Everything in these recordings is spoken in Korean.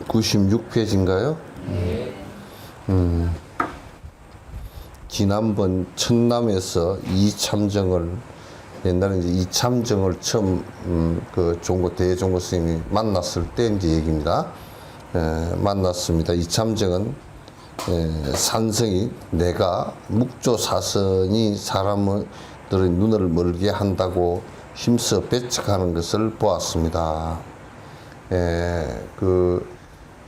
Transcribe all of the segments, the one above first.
(96페이지인가요? 지난번 청남에서 이참정을 옛날에 이제 이참정을 처음 그 대종고 스님이 만났을 때 이제 얘기입니다. 만났습니다. 이참정은 산성이 내가 묵조사선이 사람들의 눈을 멀게 한다고 힘써 배척하는 것을 보았습니다.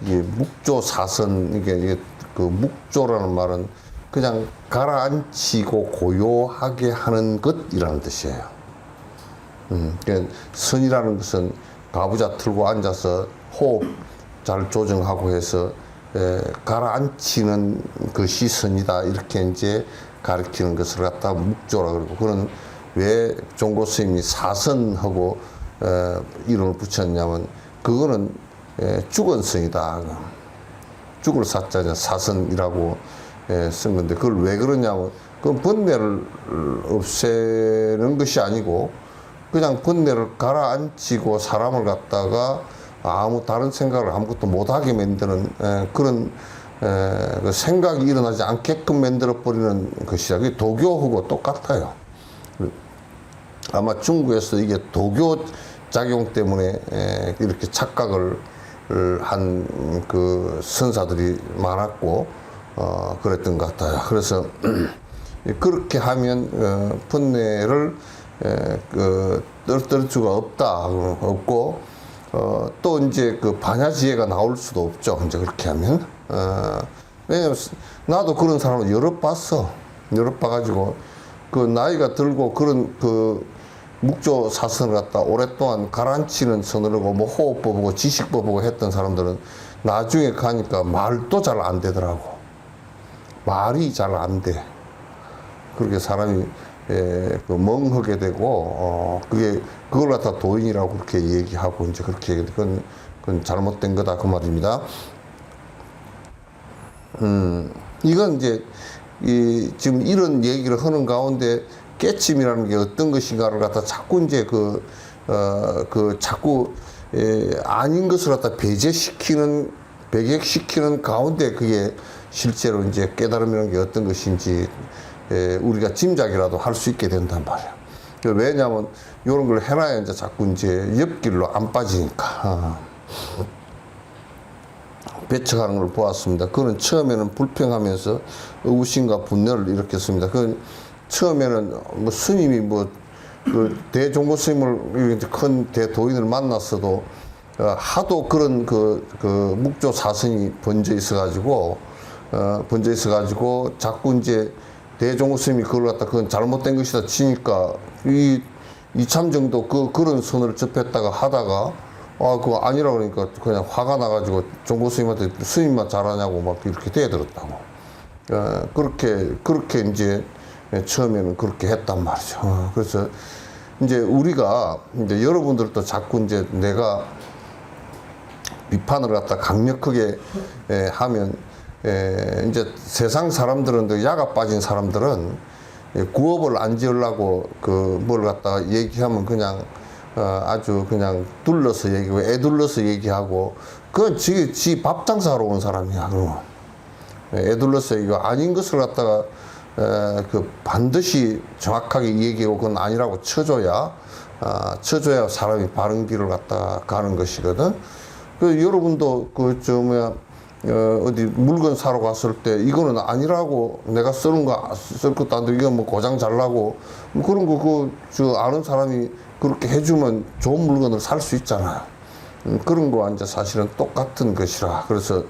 이게 묵조사선, 이게 그 묵조라는 말은 그냥 가라앉히고 고요하게 하는 것이라는 뜻이에요. 그러니까 선이라는 것은 가부좌 틀고 앉아서 호흡 잘 조정하고 해서 가라앉히는 것이 선이다. 이렇게 이제 가르치는 것을 갖다 묵조라 그러고, 그런 왜 종고 스님이 사선하고 이름을 붙였냐면 그거는 죽은 선이다. 죽을 사자냐 사선이라고 쓴 건데, 그걸 왜 그러냐면 그 번뇌를 없애는 것이 아니고 그냥 번뇌를 가라앉히고 사람을 갖다가 아무 다른 생각을 아무것도 못하게 만드는 그런 그 생각이 일어나지 않게끔 만들어 버리는 것이라. 그게 도교하고 똑같아요. 아마 중국에서 이게 도교 작용 때문에 이렇게 착각을 한 그 선사들이 많았고 그랬던 것 같아요. 그래서 그렇게 하면 번뇌를 떨 수가 없고 또 이제 그 반야지혜가 나올 수도 없죠. 이제 그렇게 하면 왜냐면 나도 그런 사람을 여러 봤어. 여러 봐가지고 그 나이가 들고 그런 그 묵조 사선을 갖다 오랫동안 가라앉히는 선으로 뭐 호흡법 보고 지식법 보고 했던 사람들은 나중에 가니까 말도 잘 안 되더라고. 말이 잘 안 돼. 그렇게 사람이 멍하게 되고 그걸 갖다 도인이라고 그렇게 얘기하고 이제 그렇게 그건 잘못된 거다 그 말입니다. 이건 이제 지금 이런 얘기를 하는 가운데 깨침이라는 게 어떤 것인가를 갖다 자꾸 이제 자꾸 아닌 것을 갖다 배격시키는 가운데 그게 실제로 이제 깨달음이라는 게 어떤 것인지 우리가 짐작이라도 할 수 있게 된단 말이야. 왜냐하면 이런 걸 해놔야 이제 자꾸 이제 옆길로 안 빠지니까. 배척하는 걸 보았습니다. 그는 처음에는 불평하면서 의구심과 분노를 일으켰습니다. 그건 처음에는 뭐 스님이 그 대종고 스님을 큰 대도인을 만났어도 하도 그런 그 묵조 사선이 번져 있어가지고 자꾸 이제 대종고 스님이 그걸 갖다 그건 잘못된 것이다 치니까 이참정도 그런 선을 접했다가 하다가 그거 아니라고 그러니까 그냥 화가 나가지고 종고 스님한테 스님만 잘하냐고 막 이렇게 대들었다고. 그렇게 이제 처음에는 그렇게 했단 말이죠. 그래서 이제 우리가 이제 여러분들도 자꾸 이제 내가 비판을 갖다 강력하게 하면 이제 세상 사람들은 야가 빠진 사람들은 구업을 안 지으려고 뭘 갖다가 얘기하면 그냥 아주 그냥 둘러서 얘기하고 애둘러서 얘기하고 그건 지 밥 장사하러 온 사람이야. 그럼 애들로서 이거 아닌 것을 갖다가 그 반드시 정확하게 얘기하고 그건 아니라고 쳐줘야 사람이 바른 길을 갖다가 가는 것이거든. 그 여러분도 어디 물건 사러 갔을 때 이거는 아니라고 내가 쓸 것도 안 돼. 이거 뭐 고장 잘 나고 뭐 그런 거 아는 사람이 그렇게 해주면 좋은 물건을 살 수 있잖아요. 그런 거 이제 사실은 똑같은 것이라. 그래서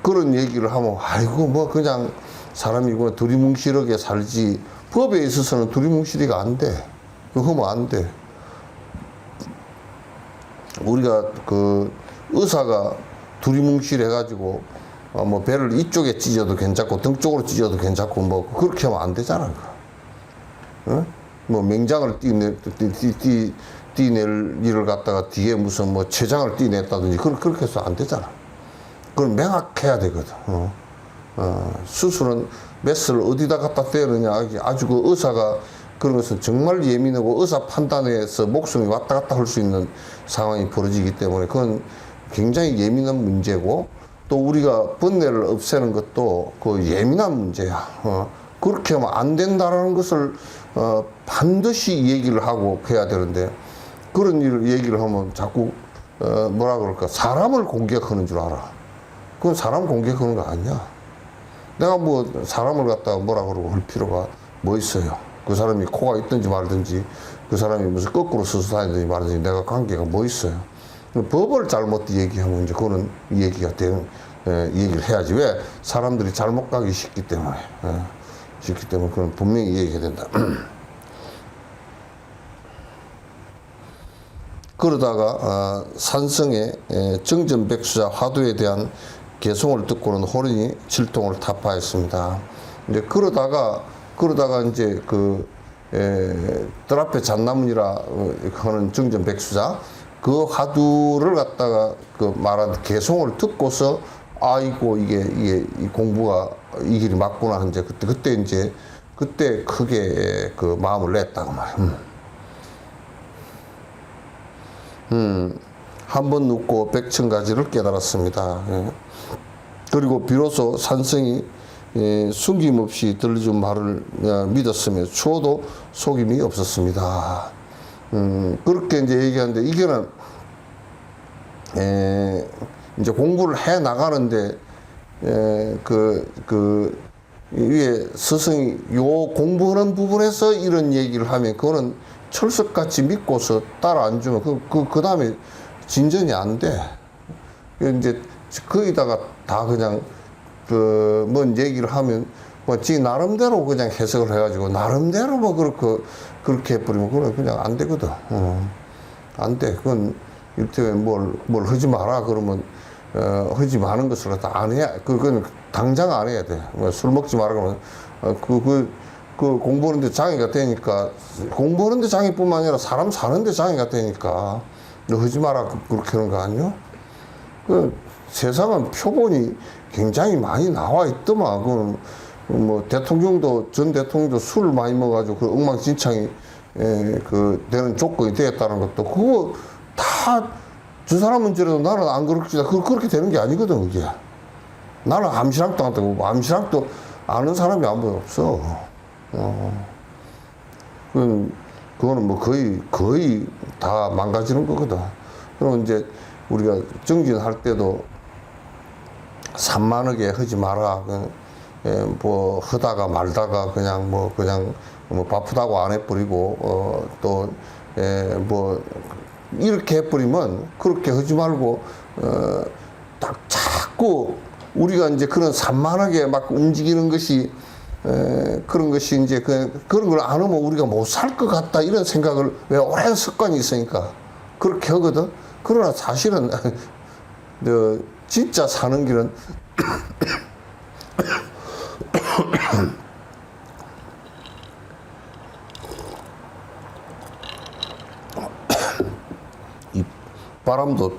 그런 얘기를 하면 아이고 뭐 그냥 사람이 뭐 두리뭉실하게 살지. 법에 있어서는 두리뭉실이가 안 돼. 그거 하면 안 돼. 우리가 의사가 두리뭉실 해가지고 뭐 배를 이쪽에 찢어도 괜찮고 등 쪽으로 찢어도 괜찮고 뭐 그렇게 하면 안 되잖아. 응? 뭐 맹장을 띠낼 일을 갖다가 뒤에 무슨 뭐 췌장을 띠냈다든지 그렇게 해서 안 되잖아. 그건 명확해야 되거든. 수술은 메스를 어디다 갖다 떼느냐 아주 그 의사가 그런 것은 정말 예민하고 의사 판단에서 목숨이 왔다 갔다 할 수 있는 상황이 벌어지기 때문에 그건 굉장히 예민한 문제고 또 우리가 번뇌를 없애는 것도 그 예민한 문제야. 그렇게 하면 안 된다라는 것을 반드시 얘기를 하고 해야 되는데 그런 얘기를 하면 자꾸 뭐라 그럴까 사람을 공격하는 줄 알아. 그건 사람 공격하는 거 아니야. 내가 뭐 사람을 갖다가 뭐라 그러고 할 필요가 뭐 있어요. 그 사람이 코가 있든지 말든지 그 사람이 무슨 거꾸로 서서 다니든지 말든지 내가 관계가 뭐 있어요. 법을 잘못 얘기하면 이제 그거는 얘기가 되는 얘기를 해야지. 왜? 사람들이 잘못 가기 쉽기 때문에. 쉽기 때문에 그건 분명히 얘기해야 된다. 그러다가 산성의 정전백수자 화두에 대한 개송을 듣고는 호련히 질통을 타파했습니다. 이제 그러다가 이제 들 앞에 잣나문이라 하는 정전백수자 그 화두를 갖다가 말한 개송을 듣고서 아이고 이게 이 공부가 이 길이 맞구나 이제 그때 크게 그 마음을 냈다고 말이야. 한 번 눕고 백천가지를 깨달았습니다. 그리고 비로소 산성이 숨김없이 들려준 말을 믿었으며 추호도 속임이 없었습니다. 그렇게 이제 얘기하는데 이게는 이제 공부를 해 나가는데 위에 스승이 요 공부하는 부분에서 이런 얘기를 하면 그거는 철석같이 믿고서 따라 안 주면 그 다음에 진전이 안 돼. 이제 거기다가 다 그냥 뭔 얘기를 하면 뭐 지 나름대로 그냥 해석을 해가지고 나름대로 뭐 그렇게 해버리면 그건 그냥 안 되거든. 안 돼. 그건 이를테면 뭘 하지 마라 그러면 하지 마는 것을 다 안 해야. 그건 당장 안 해야 돼. 뭐 술 먹지 마라 그러면 공부하는데 장애가 되니까 공부하는데 장애뿐만 아니라 사람 사는데 장애가 되니까 너 하지 마라 그렇게 하는 거 아니요? 세상은 표본이 굉장히 많이 나와 있더만. 뭐 전 대통령도 술을 많이 먹어가지고 그 엉망진창이 되는 조건이 되었다는 것도 그거 다 저 사람 문제라도 나는 안 그렇지. 그렇게 되는 게 아니거든 그게. 나는 암시랑도 안 되고 암시랑도 아는 사람이 아무도 없어. 그거는 뭐 거의 다 망가지는 거거든. 그럼 이제 우리가 정진할 때도 산만하게 하지 마라. 뭐 하다가 말다가 그냥 바쁘다고 안 해버리고 뭐 이렇게 해버리면 그렇게 하지 말고 딱 자꾸 우리가 이제 그런 산만하게 막 움직이는 것이 그런 것이 이제 그런 걸 안 하면 우리가 못 살 것 같다 이런 생각을 왜 오랜 습관이 있으니까 그렇게 하거든. 그러나 사실은 진짜 사는 길은 이 바람도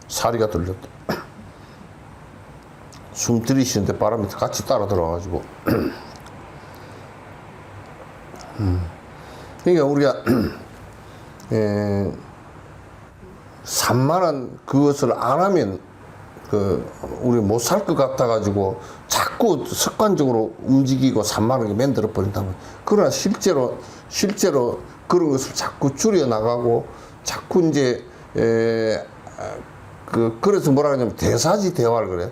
사리가 들렸다. 숨 들이쉬는데 바람이 같이 따라 들어가지고. 그러니까 우리가 3만 원 그것을 안 하면 우리 못 살 것 같아가지고 자꾸 습관적으로 움직이고 3만 원이 만들어 버린다면, 그러나 실제로 그런 것을 자꾸 줄여 나가고 자꾸 이제 그래서 뭐라 그러냐면 대사지 대화를 그래.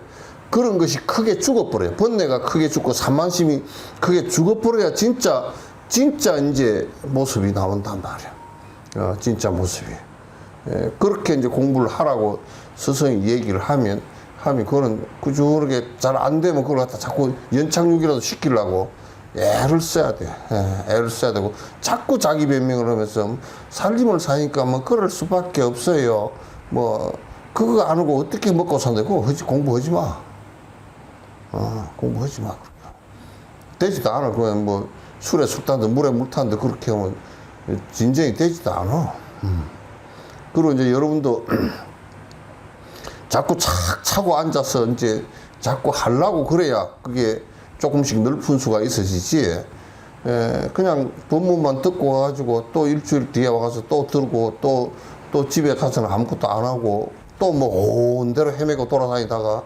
그런 것이 크게 죽어버려요. 번뇌가 크게 죽고 산만심이 크게 죽어버려야 진짜 이제 모습이 나온단 말이야. 진짜 모습이. 그렇게 이제 공부를 하라고 스승이 얘기를 하면 그거는 꾸준하게 잘 안 되면 그걸 갖다 자꾸 연착륙이라도 시키려고 애를 써야 돼. 애를 써야 되고, 자꾸 자기 변명을 하면서 살림을 사니까 뭐 그럴 수밖에 없어요. 뭐 그거 안 하고 어떻게 먹고 산다. 그거 공부하지 마. 공부하지 마. 되지도 않아. 그냥 뭐 술에 술 타는데 물에 물 타는데 그렇게 하면 진정이 되지도 않아. 그리고 이제 여러분도 자꾸 착 차고 앉아서 이제 자꾸 하려고 그래야 그게 조금씩 넓은 수가 있어지지. 그냥 본문만 듣고 와가지고 또 일주일 뒤에 와가서 또 들고 또 집에 가서는 아무것도 안 하고 또 뭐 온 대로 헤매고 돌아다니다가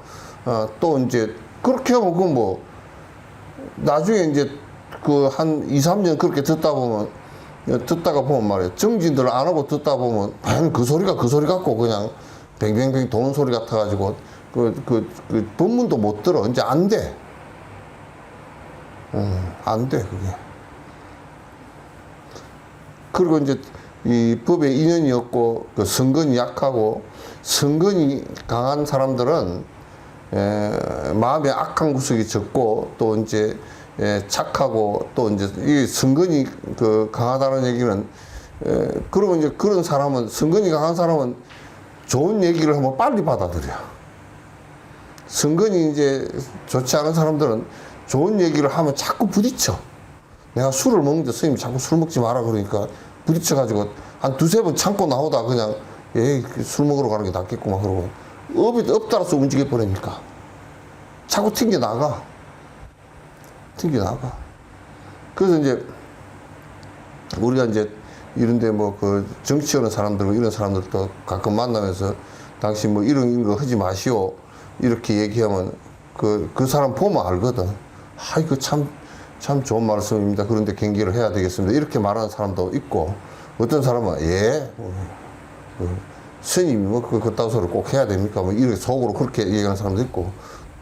또 이제 그렇게 하면 그 뭐 나중에 이제 그 한 2, 3년 그렇게 듣다가 보면 말이야. 정진들 안 하고 듣다 보면 그 소리가 그 소리 같고 그냥 뱅뱅뱅 도는 소리 같아가지고 그 본문도 못 들어. 이제 안 돼. 안 돼, 그게. 그리고 이제 이 법에 인연이 없고 그 성근이 약하고 성근이 강한 사람들은 마음에 악한 구석이 적고 또 이제 착하고 또 이제 이 성근이 그 강하다는 얘기는 그러면 이제 그런 사람은 성근이 강한 사람은 좋은 얘기를 하면 빨리 받아들여. 성근이 이제 좋지 않은 사람들은 좋은 얘기를 하면 자꾸 부딪혀. 내가 술을 먹는데 스님이 자꾸 술 먹지 마라 그러니까 부딪혀가지고 한 두세 번 참고 나오다 그냥 술 먹으러 가는 게 낫겠구만 그러고 업이 엎달아서 움직여 버리니까 자꾸 튕겨 나가. 그래서 이제 우리가 이제 이런데 뭐 그 정치하는 사람들 이런 사람들도 가끔 만나면서 당신 뭐 이런 거 하지 마시오 이렇게 얘기하면 그 사람 보면 알거든. 이거 참 좋은 말씀입니다. 그런데 경계를 해야 되겠습니다. 이렇게 말하는 사람도 있고, 어떤 사람은 스님이 뭐 그따위 소리를 꼭 해야 됩니까? 뭐 이렇게 속으로 그렇게 얘기하는 사람도 있고,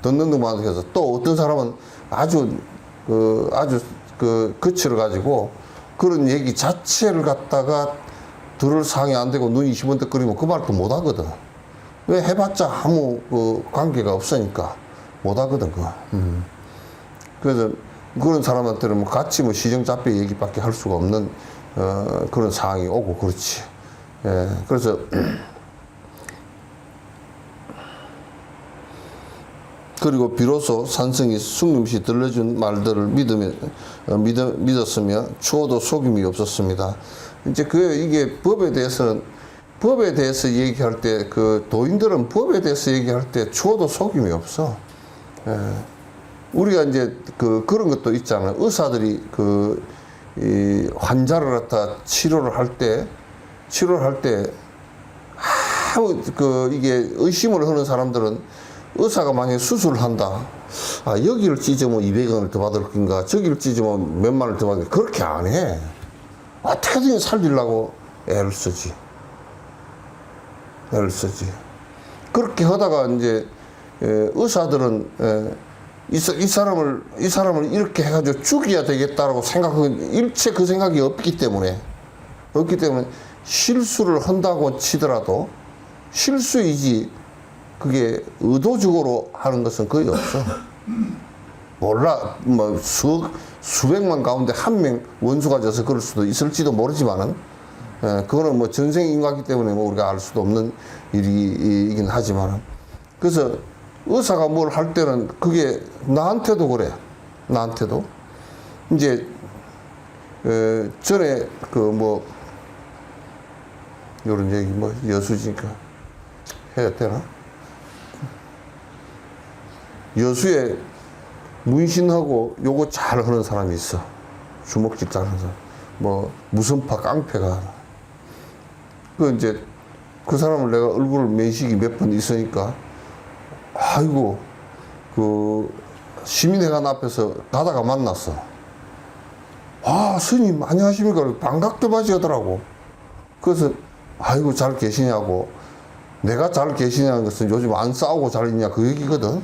듣는 둥만 해서 또 어떤 사람은 아주 거칠어 가지고 그런 얘기 자체를 갖다가 들을 상이 안 되고 눈이 시번뜩거리면 그 말도 못 하거든. 왜 해봤자 아무 관계가 없으니까 못 하거든, 그거. 그래서 그런 사람한테는 뭐 같이 뭐 시정잡배 얘기밖에 할 수가 없는 그런 상황이 오고 그렇지. 그래서 그리고 비로소 산성이 숭늉이 들려준 말들을 믿었으며 추호도 속임이 없었습니다. 이제 이게 법에 대해서 얘기할 때 도인들은 법에 대해서 얘기할 때 추호도 속임이 없어. 우리가 이제 그런 것도 있잖아요. 의사들이 이 환자를 갖다 치료를 할 때 이게 의심을 하는 사람들은 의사가 만약에 수술을 한다. 여기를 찢으면 200원을 더 받을 건가, 저기를 찢으면 몇만 원을 더 받을 건가. 그렇게 안 해. 어떻게든 살리려고 애를 쓰지. 그렇게 하다가 이제 의사들은 이 사람을 이렇게 해가지고 죽여야 되겠다라고 생각하는 일체 그 생각이 없기 때문에 실수를 한다고 치더라도 실수이지 그게 의도적으로 하는 것은 거의 없어. 몰라, 뭐 수백만 가운데 한 명 원수가 져서 그럴 수도 있을지도 모르지만은 그거는 뭐 전생 인과기 때문에 뭐 우리가 알 수도 없는 일이긴 하지만은 그래서 의사가 뭘 할 때는 그게 나한테도 그래. 나한테도 이제 전에 이런 얘기 여수지니까 해야 되나? 여수에 문신하고 요거 잘 하는 사람이 있어. 주먹질 잘 하는 사람. 무선파 깡패가. 이제 그 사람을 내가 얼굴 면식이 몇 번 있으니까, 아이고, 그, 시민회관 앞에서 가다가 만났어. 아, 스님, 안녕하십니까. 반갑게 맞이하더라고. 그래서, 아이고, 잘 계시냐고. 내가 잘 계시냐는 것은 요즘 안 싸우고 잘 있냐, 그 얘기거든.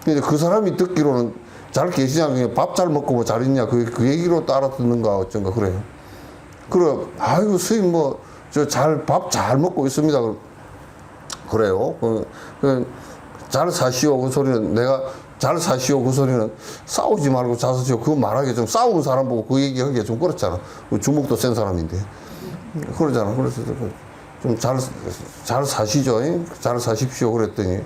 근데 그 사람이 듣기로는 잘 계시냐, 그냥 밥 잘 먹고 뭐 잘 있냐, 그 얘기로 따라 듣는가, 어쩐가, 그래요. 그래, 아이고, 스님, 뭐, 밥 잘 먹고 있습니다. 그래요. 잘 사시오. 그 소리는 내가 잘 사시오. 그 소리는 싸우지 말고 잘 사시오. 그거 말하기 좀 싸우는 사람 보고 그 얘기하기가 좀 그렇잖아. 주먹도 센 사람인데. 그러잖아. 그래서 좀 잘 사시죠. 잘 사십시오. 그랬더니,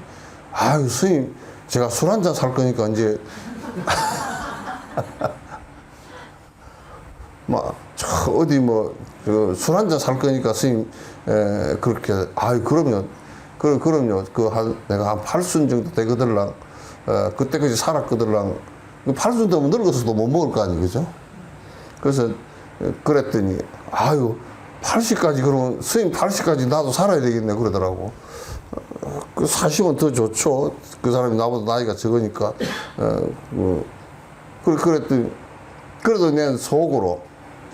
아유, 스님, 제가 술 한잔 살 거니까 이제, 막, 어디 뭐, 술 한잔 살 거니까 스님, 그렇게, 아유, 그럼요. 그럼요. 내가 한 8순 정도 되거들랑, 그때까지 살았거들랑, 8순 되면 늙어서도 못 먹을 거 아니, 그죠? 그래서, 그랬더니, 아유, 80까지 그러면, 스님 80까지 나도 살아야 되겠네, 그러더라고. 그 40은 더 좋죠. 그 사람이 나보다 나이가 적으니까. 그랬더니, 그래도 내 속으로,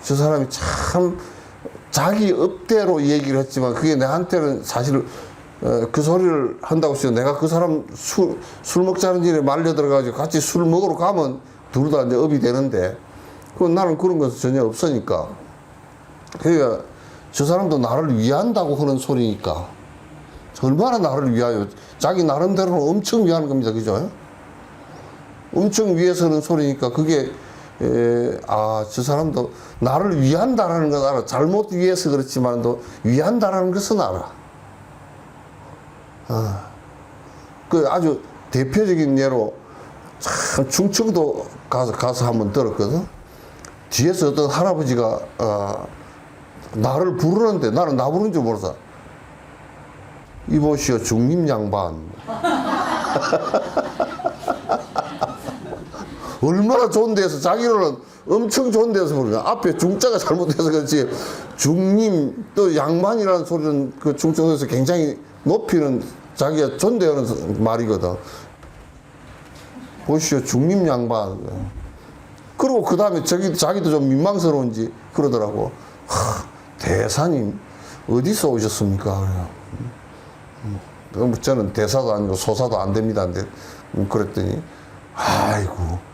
저 사람이 참, 자기 업대로 얘기를 했지만, 그게 내한테는 사실, 그 소리를 한다고 해서 내가 그 사람 술 먹자는 일에 말려 들어가지고 같이 술 먹으러 가면 둘 다 이제 업이 되는데, 나는 그런 것은 전혀 없으니까. 그러니까 저 사람도 나를 위한다고 하는 소리니까. 얼마나 나를 위하여. 자기 나름대로는 엄청 위하는 겁니다. 그죠? 엄청 위해서는 소리니까 그게, 저 사람도 나를 위한다라는 건 알아. 잘못 위해서 그렇지만도 위한다라는 것은 알아. 그 아주 대표적인 예로 참 충청도 가서 한번 들었거든. 뒤에서 어떤 할아버지가 나를 부르는데 나는 나 부르는 줄 몰라서 이보시오 중림 양반. 얼마나 좋은 데서 자기는 엄청 좋은 데서 부르냐. 앞에 중자가 잘못돼서 그렇지 중림 또 양반이라는 소리는 그 충청도에서 굉장히 높이는 자기가 존대하는 말이거든. 보시오 중림 양반. 그리고 그 다음에 자기도 좀 민망스러운지 그러더라고. 대사님 어디서 오셨습니까? 저는 대사도 아니고 소사도 안 됩니다. 그랬더니 아이고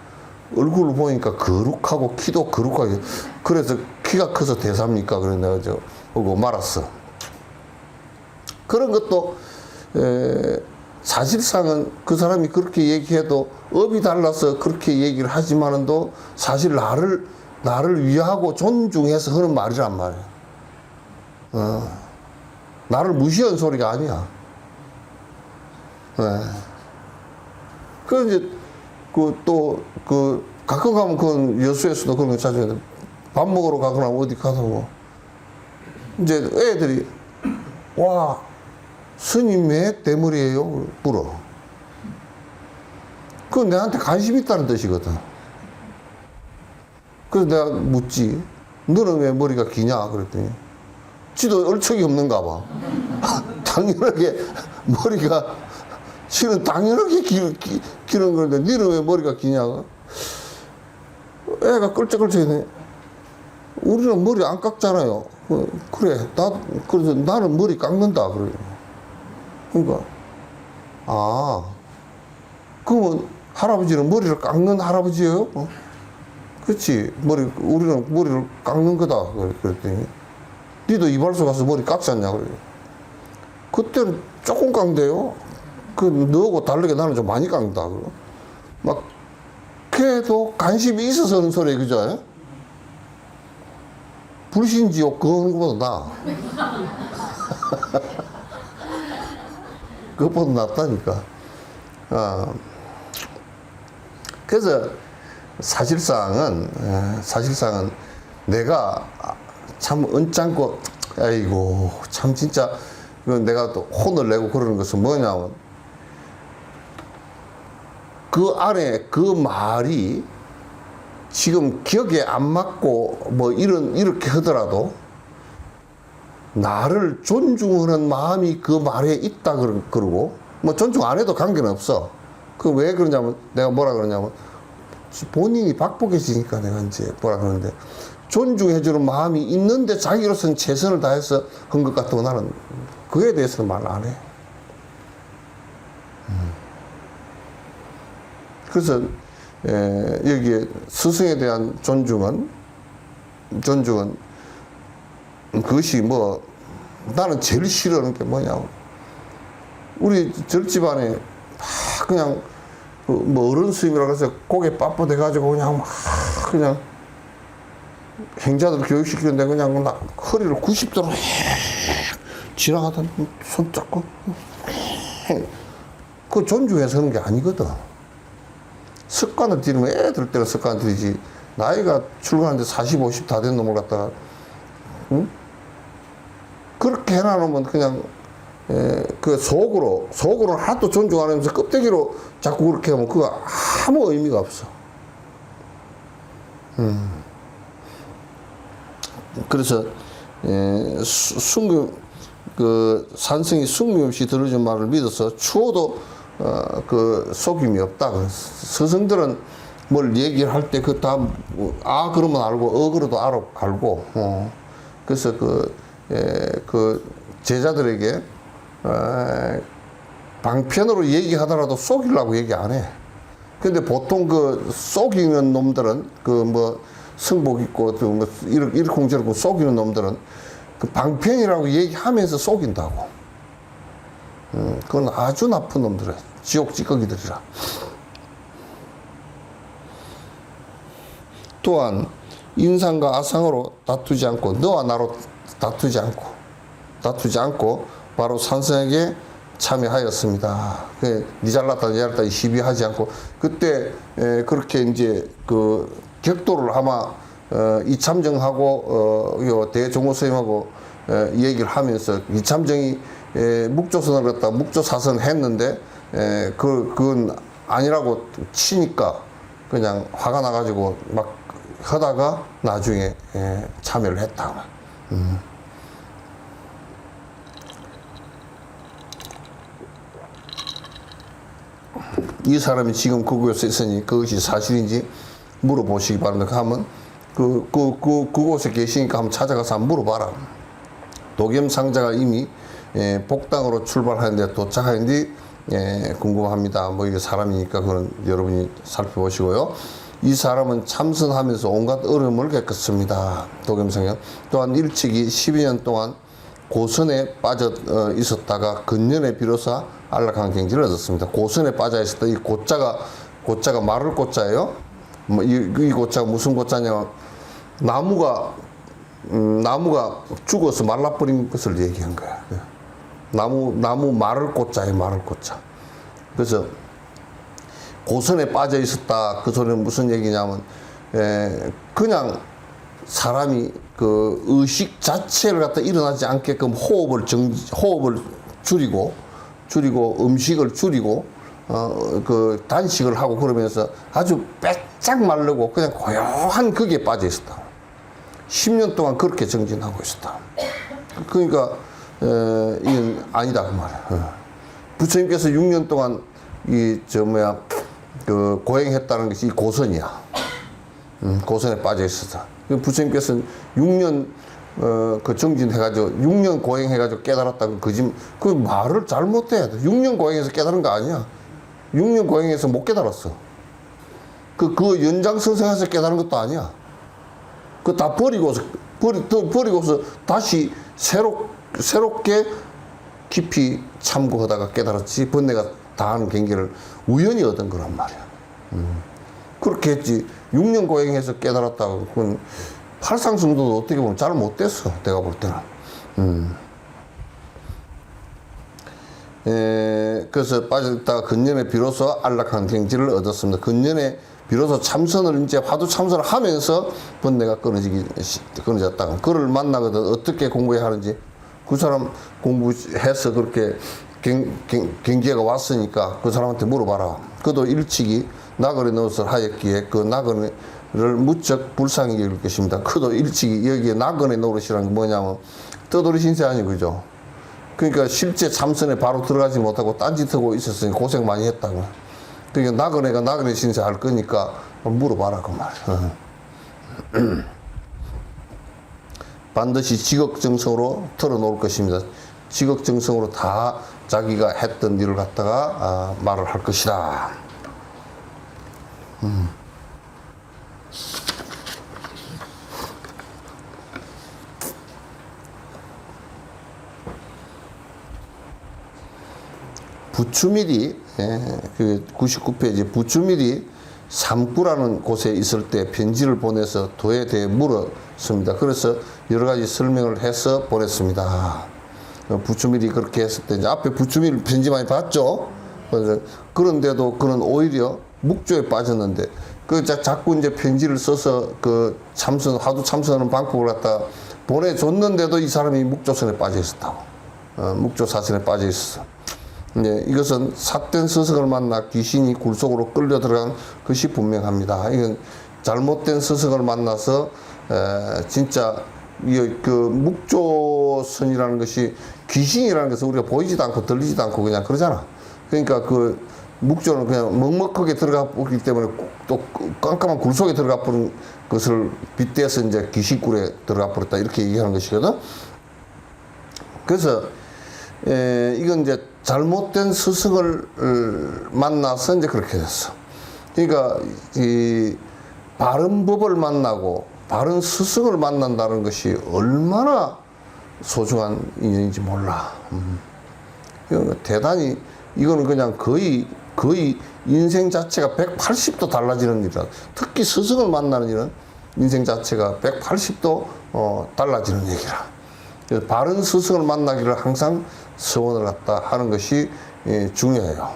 얼굴을 보니까 거룩하고 키도 거룩하게 그래서 키가 커서 대사입니까? 그래 내가 오고 말았어. 그런 것도 사실상은 그 사람이 그렇게 얘기해도 업이 달라서 그렇게 얘기를 하지만은도 사실 나를 위하고 존중해서 하는 말이란 말이야. 나를 무시한 소리가 아니야. 그 이제 가끔 가면 그 여수에서도 그런 거 찾아야 밥 먹으러 가거나 어디 가서 뭐 이제 애들이 와 스님 왜 대머리예요? 물어. 그건 내한테 관심 있다는 뜻이거든. 그래서 내가 묻지. 너는 왜 머리가 기냐? 그랬더니 지도 얼척이 없는가 봐. 당연하게 머리가 지는 당연하게 기는 건데 너는 왜 머리가 기냐? 애가 끌적끌적이네. 우리는 머리 안 깎잖아요. 그래. 그래서 나는 머리 깎는다. 그래. 그러니까, 그러면 할아버지는 머리를 깎는 할아버지예요? 그렇지. 우리는 머리를 깎는 거다. 그랬더니, 니도 이발소 가서 머리 깎잖냐. 그래. 그때는 조금 깎는데요. 너하고 다르게 나는 좀 많이 깎는다. 막, 걔도 관심이 있어서 하는 소리, 그죠? 불신지옥 그거 하는 것보다 나. 그것보다 낫다니까. 그래서 사실상은 내가 참 언짢고, 아이고, 참 진짜, 내가 또 혼을 내고 그러는 것은 뭐냐면, 그 안에 그 말이 지금 기억에 안 맞고, 이렇게 하더라도, 나를 존중하는 마음이 그 말에 있다 그러고, 뭐 존중 안 해도 관계는 없어. 그 왜 그러냐면, 내가 뭐라 그러냐면, 본인이 박복해지니까 내가 이제 뭐라 그러는데, 존중해주는 마음이 있는데 자기로서는 최선을 다해서 한 것 같다고 나는 그에 대해서는 말 안 해. 그래서 여기에 스승에 대한 존중은 그것이 뭐 나는 제일 싫어하는 게 뭐냐고, 우리 절집안에 그냥 뭐 어른 스님이라고 해서 고개 빳빳해 가지고 그냥 행자들 교육시키는데 그냥 허리를 90도로 지나가다 손 잡고 그거 존중해서 하는 게 아니거든. 습관을 들이면 애들 때는 습관을 들이지, 나이가 출근하는데 40, 50 다 된 놈을 갖다가 응? 그렇게 해놔놓으면 그냥 그 속으로 하도 존중 안 하면서 껍데기로 자꾸 그렇게 하면 그거 아무 의미가 없어. 그래서 산승이 숙미 없이 들어준 말을 믿어서 추호도 그 속임이 없다. 스승들은 뭘 얘기를 할 때 그 다 그러면 알고 그러도 알고 그래서 그 제자들에게 방편으로 얘기하더라도 속이려고 얘기 안 해. 근데 보통 그 속이는 놈들은 그 뭐 승복 있고 뭐 이렇쿵저렇쿵 속이는 놈들은 그 방편이라고 얘기하면서 속인다고. 그건 아주 나쁜 놈들이야. 지옥 찌꺼기들이라. 또한 인상과 아상으로 다투지 않고, 너와 나로 다투지 않고 바로 산성에게 참여하였습니다. 니 잘났다 니 잘났다 시비하지 않고, 그때 그렇게 이제 그 격도를 아마 이참정하고 요 대종호 선생님하고 얘기를 하면서, 이참정이 묵조선을 갖다 묵조사선 했는데 그건 아니라고 치니까 그냥 화가 나가지고 막 하다가 나중에 참여를 했다. 이 사람이 지금 그곳에 있으니 그것이 사실인지 물어보시기 바랍니다. 하면 그곳에 계시니까 한번 찾아가서 한번 물어봐라. 도겸상자가 이미 복당으로 출발하는데 도착하는지 궁금합니다. 뭐 이게 사람이니까 그건 여러분이 살펴보시고요. 이 사람은 참선하면서 온갖 어려움을 겪었습니다. 도겸상은 또한 일찍이 12년 동안 고선에 빠져 있었다가 근년에 비로소 안락한 경지를 얻었습니다. 고선에 빠져 있었다. 이 고자가 마를 고자예요. 뭐 이 고자가 무슨 고자냐? 나무가 죽어서 말라버린 것을 얘기한 거야. 나무 마를 고자예요, 마를 고자. 그래서 고선에 빠져 있었다. 그 소리는 무슨 얘기냐면, 그냥 사람이 그 의식 자체를 갖다 일어나지 않게끔 호흡을 줄이고 음식을 줄이고 그 단식을 하고 그러면서 아주 빼짝 마르고 그냥 고요한 거기에 빠져 있었다. 10년 동안 그렇게 정진하고 있었다. 그러니까 이건 아니다 그 말이야. 부처님께서 6년 동안 그 고행했다는 것이 이 고선이야. 고선에 빠져 있었다. 부처님께서는 6년 그 정진해가지고 6년 고행해가지고 깨달았다고 그 말을 잘못해야 돼. 6년 고행해서 깨달은 거 아니야. 6년 고행해서 못 깨달았어. 그 연장선생해서 깨달은 것도 아니야. 그 다 버리고서 다시 새롭게 깊이 참고하다가 깨달았지. 번뇌가 다 하는 경계를 우연히 얻은 거란 말이야. 그렇게 했지. 6년 고행해서 깨달았다고. 그건 팔상승도도 어떻게 보면 잘 못됐어. 내가 볼 때는. 그래서 빠졌다가 근년에 비로소 안락한 경지를 얻었습니다. 근년에 비로소 참선을 이제 화두 참선을 하면서 번뇌가 끊어졌다. 그를 만나거든 어떻게 공부해야 하는지 그 사람 공부해서 그렇게 경계가 왔으니까 그 사람한테 물어봐라. 그도 일찍이 나그네 노릇을 하였기에 그 나그네를 무척 불쌍히 여길 것입니다. 그도 일찍이 여기에 나그네 노릇이라는 게 뭐냐면 떠돌이 신세 아니고, 그죠? 그러니까 실제 참선에 바로 들어가지 못하고 딴짓하고 있었으니 고생 많이 했다고. 그러니까 나그네가 나그네 신세 할 거니까 물어봐라, 그 말. 반드시 지극정성으로 털어놓을 것입니다. 지극정성으로 다 자기가 했던 일을 갖다가 말을 할 것이다. 부추밀이, 그 99페이지 부추밀이 삼구라는 곳에 있을 때 편지를 보내서 도에 대해 물었습니다. 그래서 여러 가지 설명을 해서 보냈습니다. 부추밀이 그렇게 했을 때, 이제 앞에 부추밀 편지 많이 봤죠? 그런데도 그는 오히려 묵조에 빠졌는데, 자꾸 이제 편지를 써서 하도 참선하는 방법을 갖다 보내줬는데도 이 사람이 묵조선에 빠져 있었다고. 묵조 사선에 빠져 있었어. 이것은 삿된 스승을 만나 귀신이 굴속으로 끌려 들어간 것이 분명합니다. 이건 잘못된 스승을 만나서 진짜 그 묵조선이라는 것이 귀신이라는 것은 우리가 보이지도 않고 들리지도 않고 그냥 그러잖아. 그러니까 그 묵조는 그냥 먹먹하게 들어가 보기 때문에 또 깜깜한 굴속에 들어가 버린 것을 빗대서 이제 귀신굴에 들어가 버렸다, 이렇게 얘기하는 것이거든. 그래서 이건 이제 잘못된 스승을 만나서 이제 그렇게 됐어. 그러니까 이 바른 법을 만나고 바른 스승을 만난다는 것이 얼마나 소중한 인연인지 몰라. 이건 대단히, 이거는 그냥 거의 인생 자체가 180도 달라지는 일이다. 특히 스승을 만나는 일은 인생 자체가 180도 달라지는 얘기라. 그래서 바른 스승을 만나기를 항상 서원을 갖다 하는 것이 중요해요.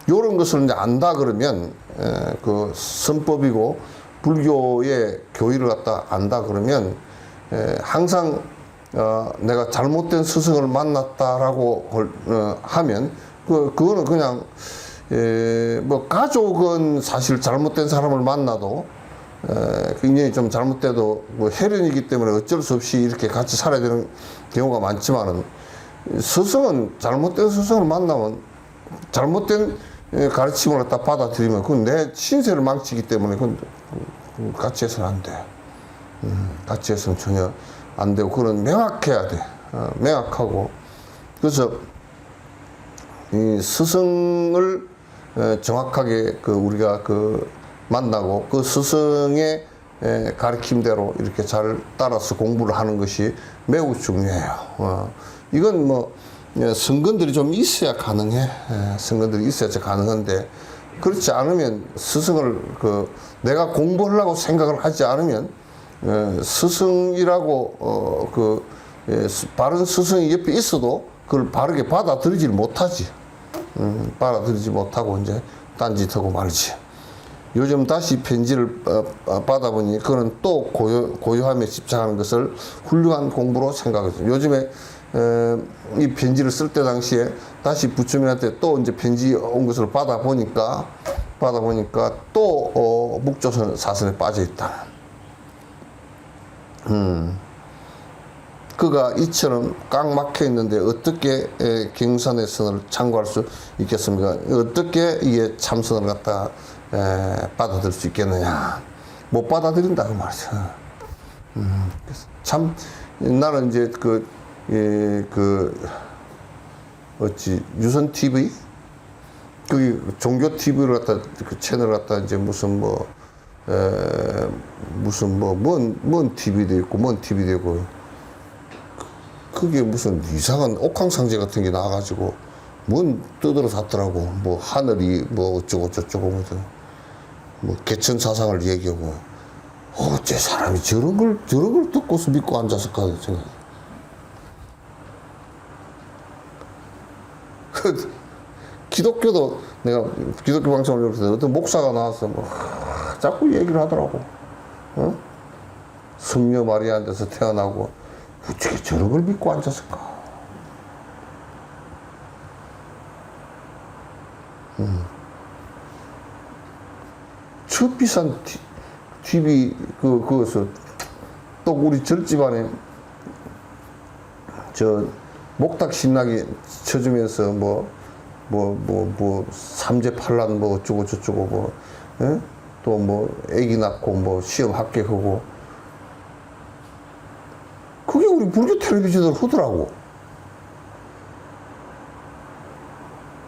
이런 것을 이제 안다 그러면, 그 선법이고 불교의 교의를 갖다 안다 그러면, 항상 내가 잘못된 스승을 만났다라고 하면, 그거는 그냥 뭐 가족은 사실 잘못된 사람을 만나도 그 인연이 좀 잘못돼도 뭐 혈연이기 때문에 어쩔 수 없이 이렇게 같이 살아야 되는 경우가 많지만은, 스승은 잘못된 스승을 만나면 잘못된 가르침을 갖다 받아들이면 그건 내 신세를 망치기 때문에 그건 같이 해서는 안 돼. 같이 해서는 전혀 안 되고, 그건 명확해야 돼. 명확하고. 그래서 이 스승을 정확하게 우리가 만나고 그 스승의 가르침대로 이렇게 잘 따라서 공부를 하는 것이 매우 중요해요. 이건 뭐 성건들이 좀 있어야 가능해. 성건들이 있어야 가능한데, 그렇지 않으면 스승을 내가 공부하려고 생각을 하지 않으면 스승이라고 바른 스승이 옆에 있어도 그걸 바르게 받아들이질 못하지. 받아들이지 못하고 이제 딴짓하고 말지. 요즘 다시 편지를 받아보니 그는 또 고요함에 집착하는 것을 훌륭한 공부로 생각했어요. 요즘에 이 편지를 쓸 때 당시에 다시 부처님한테 또 이제 편지 온 것을 받아보니까 또 묵조선 사선에 빠져 있다. 그가 이처럼 꽉 막혀 있는데 어떻게 경선의 선을 참고할 수 있겠습니까? 어떻게 이게 참선을 갖다 받아들일 수 있겠느냐? 못 받아들인다 그 말이죠. 참 나는 이제 유선 TV 그 종교 TV를 갖다 그 채널을 갖다 이제 뭔 TV도 있고 뭔 TV도 있고, 그게 무슨 이상한 옥황상제 같은 게 나와가지고 뭔 떠들어 샀더라고. 뭐 하늘이 뭐 어쩌고 저쩌고 뭐 개천 사상을 얘기하고, 어째 사람이 저런 걸 듣고서 믿고 앉았을까 생각. 기독교도 내가 기독교 방송을 열었을 때 어떤 목사가 나와서 뭐 자꾸 얘기를 하더라고. 성녀 마리아한테서 태어나고 어떻게 저런 걸 믿고 앉았을까? 저 비싼 TV 그것을 또 우리 절집안에 저 목탁 신나게 쳐주면서 삼재 팔란 뭐 어쩌고 저쩌고 뭐, 예? 또 뭐 애기 낳고 뭐 시험 합격하고 그게 우리 불교 텔레비전을 하더라고.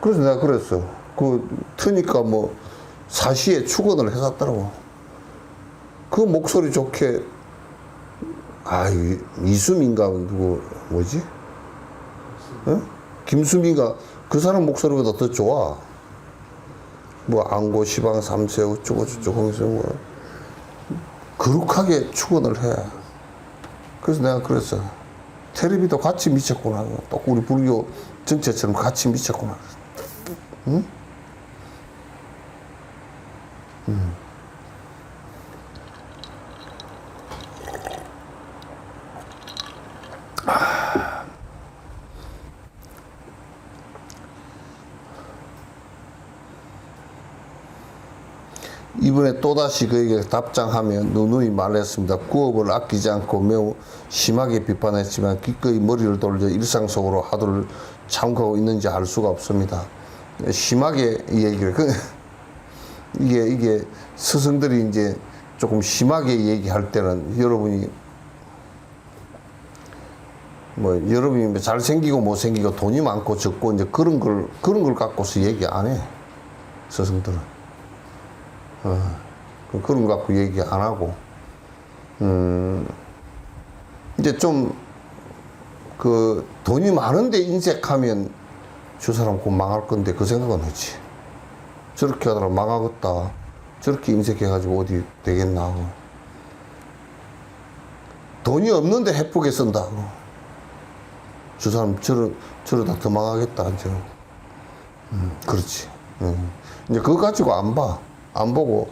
그래서 내가 그랬어. 그 트니까 뭐 사시에 축원을 해놨더라고. 그 목소리 좋게 이수민가 누구 뭐지? 어? 김수민가 그 사람 목소리보다 더 좋아. 뭐 안고 시방 삼세 어쩌고 저쩌고 하면서 뭐 거룩하게 축원을 해. 그래서 내가 그랬어. 텔레비도 같이 미쳤구나. 또 우리 불교 전체처럼 같이 미쳤구나. 응? 이번에 또다시 그에게 답장하며 누누이 말했습니다. 구업을 아끼지 않고 매우 심하게 비판했지만 기꺼이 머리를 돌려 일상 속으로 하루를 참고하고 있는지 알 수가 없습니다. 심하게 얘기를 이게 스승들이 이제 조금 심하게 얘기할 때는 여러분이 여러분이 잘생기고 못생기고 돈이 많고 적고 이제 그런 걸 갖고서 얘기 안 해. 스승들은. 그런 거 갖고 얘기 안 하고, 이제 좀, 돈이 많은데 인색하면 저 사람 곧 망할 건데 그 생각은 하지. 저렇게 하더라 망하겠다. 저렇게 인색해가지고 어디 되겠나 하고. 돈이 없는데 해프게 쓴다고. 저 사람 저러다 더 망하겠다. 이제. 그렇지. 이제 그거 가지고 안 봐. 안 보고,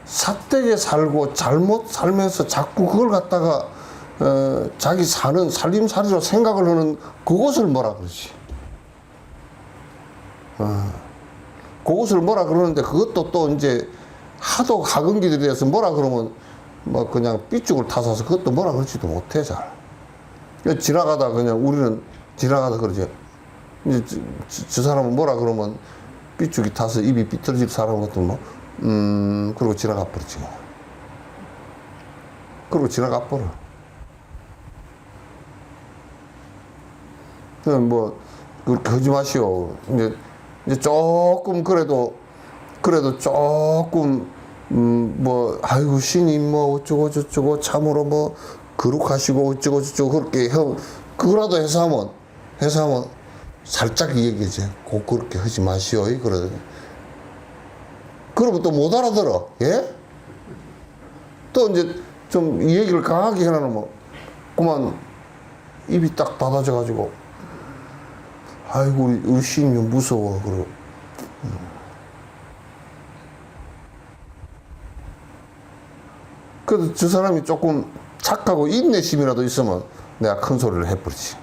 삿되게 살고 잘못 살면서 자꾸 그걸 갖다가, 자기 사는 살림살이로 생각을 하는 그것을 뭐라 그러지. 그것을 뭐라 그러는데 그것도 또 이제 하도 학은기들이 돼서 뭐라 그러면 뭐 그냥 삐죽을 타서서 그것도 뭐라 그러지도 못해 잘. 지나가다 그냥 우리는 지나가다 그러지. 이제 저 사람은 뭐라 그러면 삐죽이 타서 입이 삐뚤어질 사람 같은 그러고 지나가 버리지. 그러고 지나가 버려. 그냥 그렇게 하지 마시오. 이제 조금 그래도 조금, 아이고, 신임 어쩌고 저쩌고 참으로 거룩하시고 어쩌고 저쩌고 그렇게 그거라도 해서 하면 살짝 얘기하지. 꼭 그렇게 하지 마시오. 그러더니. 그러면 또 못 알아들어. 예? 또 이제 좀 이 얘기를 강하게 해놓으면 그만 입이 딱 닫아져가지고 아이고 우리 시인님 무서워. 그러고. 그래도 저 사람이 조금 착하고 인내심이라도 있으면 내가 큰 소리를 해버리지.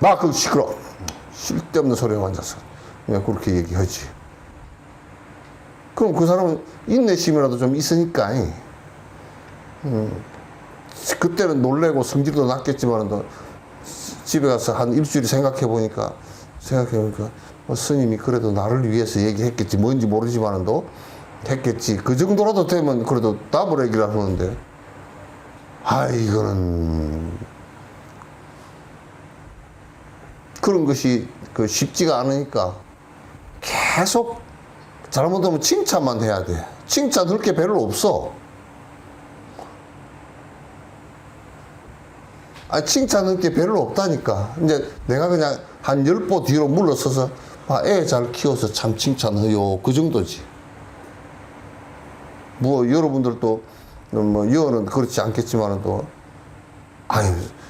나 그거 시끄러. 쓸데없는 소리에 앉아서 그냥 그렇게 얘기하지. 그럼 그 사람은 인내심이라도 좀 있으니까 그때는 놀래고 성질도 났겠지만 집에 가서 한 일주일 생각해 보니까 스님이 그래도 나를 위해서 얘기했겠지. 뭔지 모르지만도 했겠지. 그 정도라도 되면 그래도 답을 얘기를 하는데 이거는 그런 것이 쉽지가 않으니까 계속 잘못하면 칭찬만 해야 돼. 칭찬할 게 별로 없어. 칭찬할 게 별로 없다니까. 이제 내가 그냥 한 10보 뒤로 물러서서 애 잘 키워서 참 칭찬해요. 그 정도지. 여러분들도 여는 그렇지 않겠지만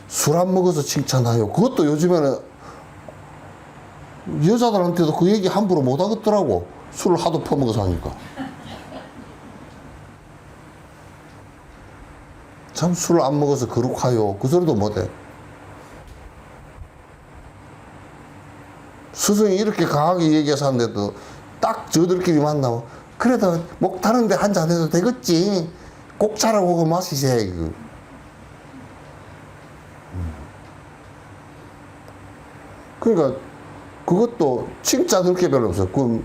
술 안 먹어서 칭찬해요. 그것도 요즘에는 여자들한테도 그 얘기 함부로 못 하겠더라고. 술을 하도 퍼먹어서 하니까. 참 술 안 먹어서 거룩하요. 그 소리도 못해. 스승이 이렇게 강하게 얘기해서 하는데도 딱 저들끼리 만나면 그래도 목 타는데 한잔 해도 되겠지. 꼭 차라고 마시세. 그러니까 그것도 칭찬할 게 별로 없어. 그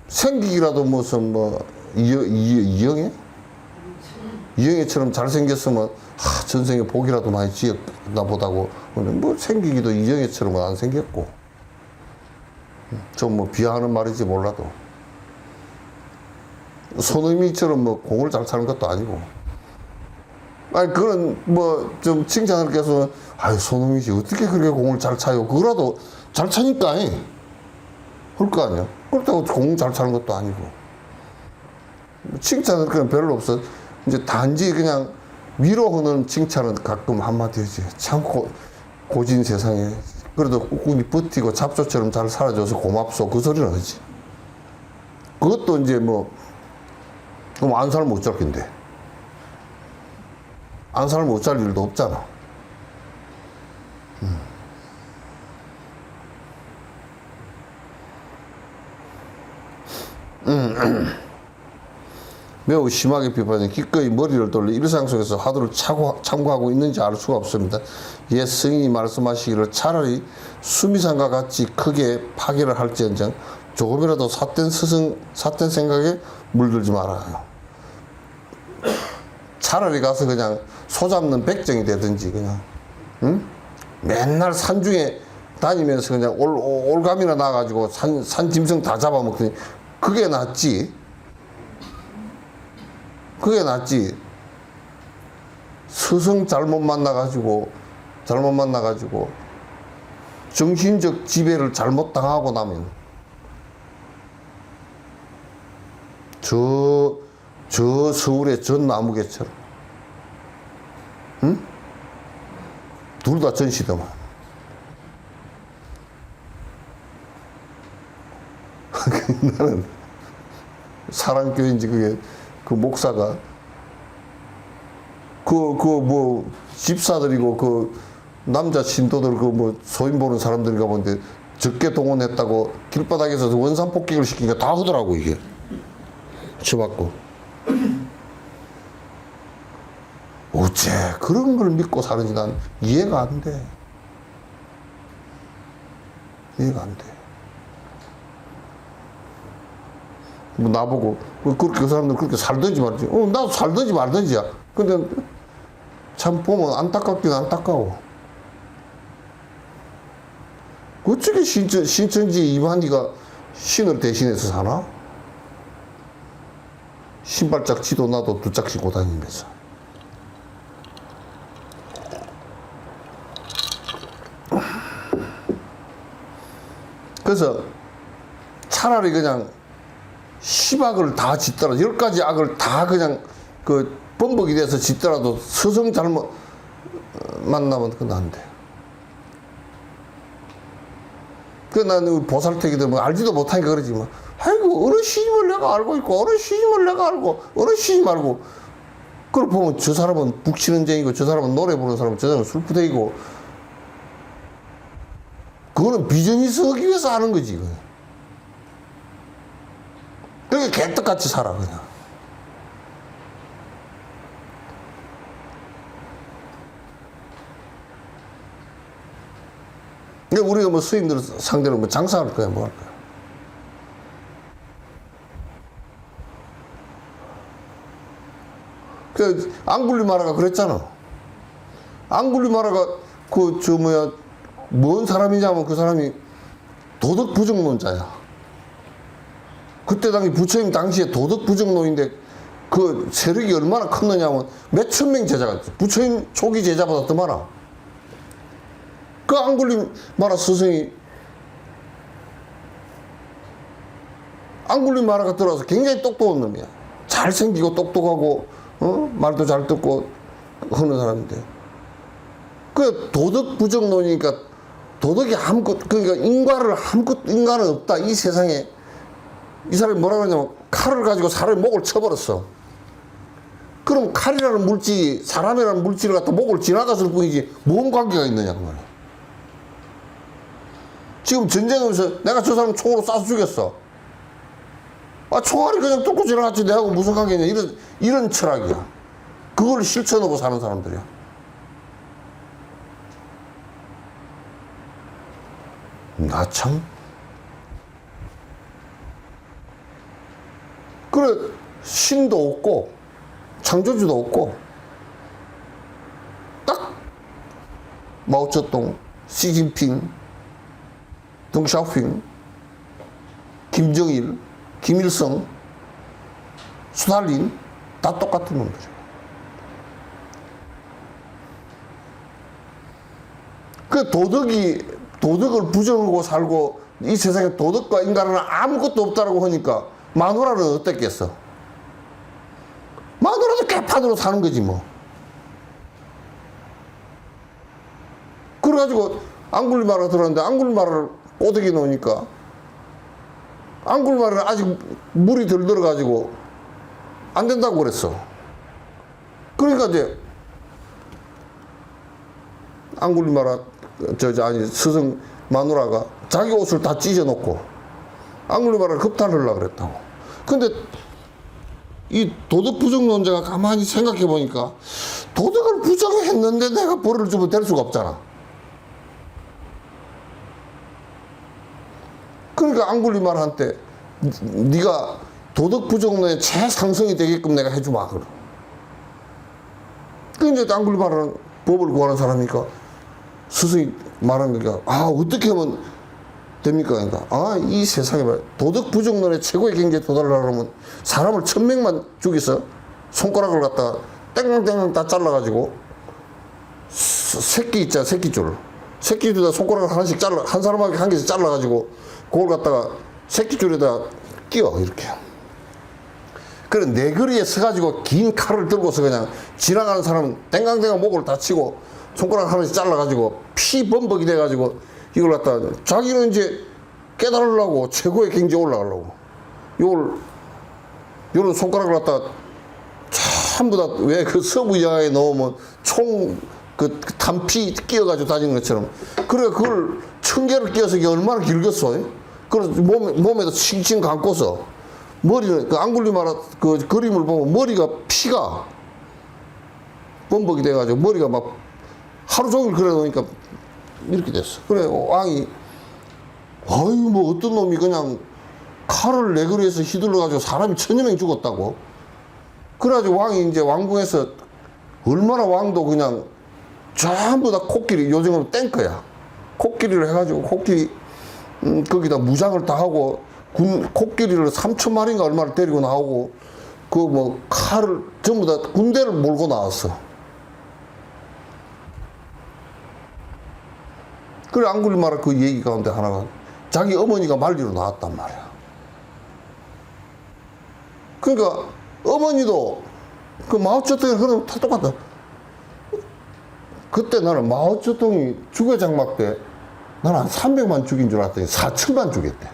생기기라도 무슨 뭐 이영애? 이영애처럼 잘생겼으면 전생에 복이라도 많이 지었나 보다고. 뭐 생기기도 이영애처럼은 안 생겼고. 좀 뭐 비하하는 말이지 몰라도. 손흥민처럼 뭐 공을 잘 차는 것도 아니고. 아니 그런 뭐 좀 칭찬을 해서 아유 손흥민 씨 어떻게 그렇게 공을 잘 차요? 그거라도 잘 차니까 할 거 아니야. 그렇다고 공 잘 차는 것도 아니고. 칭찬은 그냥 별로 없어. 이제 단지 그냥 위로하는 칭찬은 가끔 한마디 하지. 참 고진 세상에 그래도 꾹꾹이 버티고 잡초처럼 잘 살아줘서 고맙소. 그 소리는 하지. 그것도 이제 뭐 그럼 안 살면 어쩔 건데. 안 살면 어쩔 일도 없잖아. 매우 심하게 비판해 기꺼이 머리를 돌려 일상 속에서 화두를 참고하고 있는지 알 수가 없습니다. 옛 성인이 말씀하시기를 차라리 수미상과 같이 크게 파괴를 할지언정 조금이라도 삿된 생각에 물들지 말아요. 차라리 가서 그냥 소 잡는 백정이 되든지 그냥 응? 맨날 산중에 다니면서 그냥 올감이나 나가지고 산 짐승 다 잡아먹더니 그게 낫지. 그게 낫지. 스승 잘못 만나가지고 정신적 지배를 잘못 당하고 나면 저 서울의 전 나무개처럼 응? 둘 다 전시더만. 나는 사랑교회인지 그게 그 목사가 뭐 집사들이고 그 남자 신도들 그 뭐 소인 보는 사람들인가 본데 적게 동원했다고 길바닥에서 원산 폭격을 시키니까 다 하더라고 이게. 쳐받고. 어째 그런 걸 믿고 사는지 난 이해가 안 돼. 이해가 안 돼. 뭐 나보고 그렇게 그 사람들 그렇게 살든지 말든지 나도 살든지 말든지야. 근데 참 보면 안타깝긴 안타까워. 어떻게 신천지 이만희가 신을 대신해서 사나? 신발짝 지도 나도 두 짝 신고 다니면서. 그래서 차라리 그냥 10악을 다 짓더라도 10가지 악을 다 그냥 그 범벅이 돼서 짓더라도 스승 잘못 만나면 그건 안 돼. 그 나는 보살태기들 뭐 알지도 못하니까 그러지 뭐. 아이고 어느 시집을 내가 알고 있고 어느 시집을 내가 알고 어느 시집 말고. 그걸 보면 저 사람은 북치는 쟁이고 저 사람은 노래 부르는 사람은 저 사람은 술부대이고. 그거는 비전이 서기 위해서 하는 거지. 그렇게 개떡같이 살아 그냥. 근데 우리가 뭐 스님들 상대로 뭐 장사할 거야 뭐 할 거야. 그 앙굴리마라가 그랬잖아. 앙굴리마라가 그 저 뭐야 뭔 사람이냐면 그 사람이 도덕 부정론자야. 그때 당시 부처님 당시에 도덕 부정론인데 그 세력이 얼마나 컸느냐면 몇천 명 제자가 있어. 부처님 초기 제자보다 더 많아. 그 앙굴리마라 스승이 앙굴리마라가 들어와서 굉장히 똑똑한 놈이야. 잘생기고 똑똑하고 말도 잘 듣고 하는 사람인데 그 도덕 부정론이니까 도덕이 아무것 그러니까 인간은 없다 이 세상에. 이 사람이 뭐라 그러냐면 칼을 가지고 사람의 목을 쳐버렸어. 그럼 칼이라는 물질이 사람이라는 물질을 갖다 목을 지나갔을 뿐이지 뭔 관계가 있느냐 그 말이야. 지금 전쟁하면서 내가 저 사람 총으로 쏴서 죽였어. 총알이 그냥 뚫고 지나갔지 내하고 무슨 관계냐 이런 철학이야. 그걸 실천하고 사는 사람들이야. 나 참. 그래, 신도 없고, 창조주도 없고, 딱, 마오쩌둥, 시진핑, 덩샤오핑, 김정일, 김일성, 스탈린, 다 똑같은 놈들이에요. 그 도덕을 부정하고 살고 이 세상에 도덕과 인간은 아무것도 없다라고 하니까 마누라는 어땠겠어? 마누라도 개판으로 사는 거지 뭐. 그래가지고 앙굴리마라 들었는데 앙굴리마라를 꼬드기 놓으니까 앙굴리마라는 아직 물이 덜 들어가지고 안 된다고 그랬어. 그러니까 이제 앙굴리마라 아니 스승 마누라가 자기 옷을 다 찢어놓고 앙굴리마라를 겁탈하려고 그랬다고. 근데 이 도덕 부정론자가 가만히 생각해 보니까 도덕을 부정했는데 내가 벌을 주면 될 수가 없잖아. 그러니까 앙굴리마라한테 네가 도덕 부정론의 최상승이 되게끔 내가 해주마. 그 이제 앙굴리마라는 법을 구하는 사람이니까 스승이 말하는 거니까 어떻게 하면 됩니까? 그러니까 이 세상에 도덕 부정론의 최고의 경지에 도달하려면 사람을 1000명만 죽여서 손가락을 갖다가 땡강땡강 다 잘라가지고 새끼 있잖아, 새끼줄. 새끼줄에다 손가락을 하나씩 잘라, 한 사람에게 한 개씩 잘라가지고 그걸 갖다가 새끼줄에다 끼워 이렇게. 그래 내 거리에 서가지고 긴 칼을 들고서 그냥 지나가는 사람은 땡강땡강 목을 다치고 손가락 하나씩 잘라가지고 피 범벅이 돼가지고 이걸 갖다 자기는 이제 깨달으려고 최고의 경지에 올라가려고 요런 손가락을 갖다 전부 다 왜 그 서부 영화에 넣으면 총 그 단피 끼어가지고 다니는 것처럼 그래 그걸 1000개를 끼워서 이게 얼마나 길겠어. 그래서 몸에다 칭칭 감고서 머리는 그 앙굴리마라 그 그림을 보면 머리가 피가 범벅이 돼가지고 머리가 막 하루 종일 그래 놓으니까 이렇게 됐어. 그래 왕이 뭐 어떤 놈이 그냥 칼을 내 거리에서 휘둘러 가지고 사람이 1000여 명 죽었다고. 그래가지고 왕이 이제 왕궁에서 얼마나 왕도 그냥 전부 다 코끼리 요즘은 땡거야. 코끼리를 해가지고 코끼리 거기다 무장을 다 하고 코끼리를 3000마리인가 얼마를 데리고 나오고 그 뭐 칼을 전부 다 군대를 몰고 나왔어. 그래 앙굴리마라 그 얘기 가운데 하나가 자기 어머니가 만리로 나왔단 말이야. 그러니까 어머니도 그 마오쩌둥이 그런 다 똑같다. 그때 나는 마오쩌둥이 주거 장막 때 나는 한 300만 죽인 줄 알았더니 4천만 죽였대.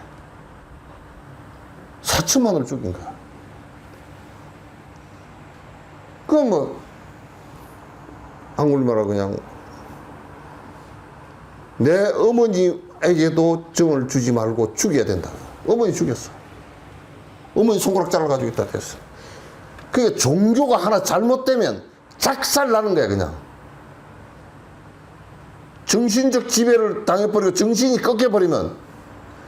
4천만을 죽인 거야. 그럼 뭐 앙굴리마라 그냥 내 어머니에게도 정을 주지 말고 죽여야 된다. 어머니 죽였어. 어머니 손가락 잘라가지고 있다 됐어. 그게 종교가 하나 잘못되면 작살 나는 거야 그냥. 정신적 지배를 당해버리고 정신이 꺾여버리면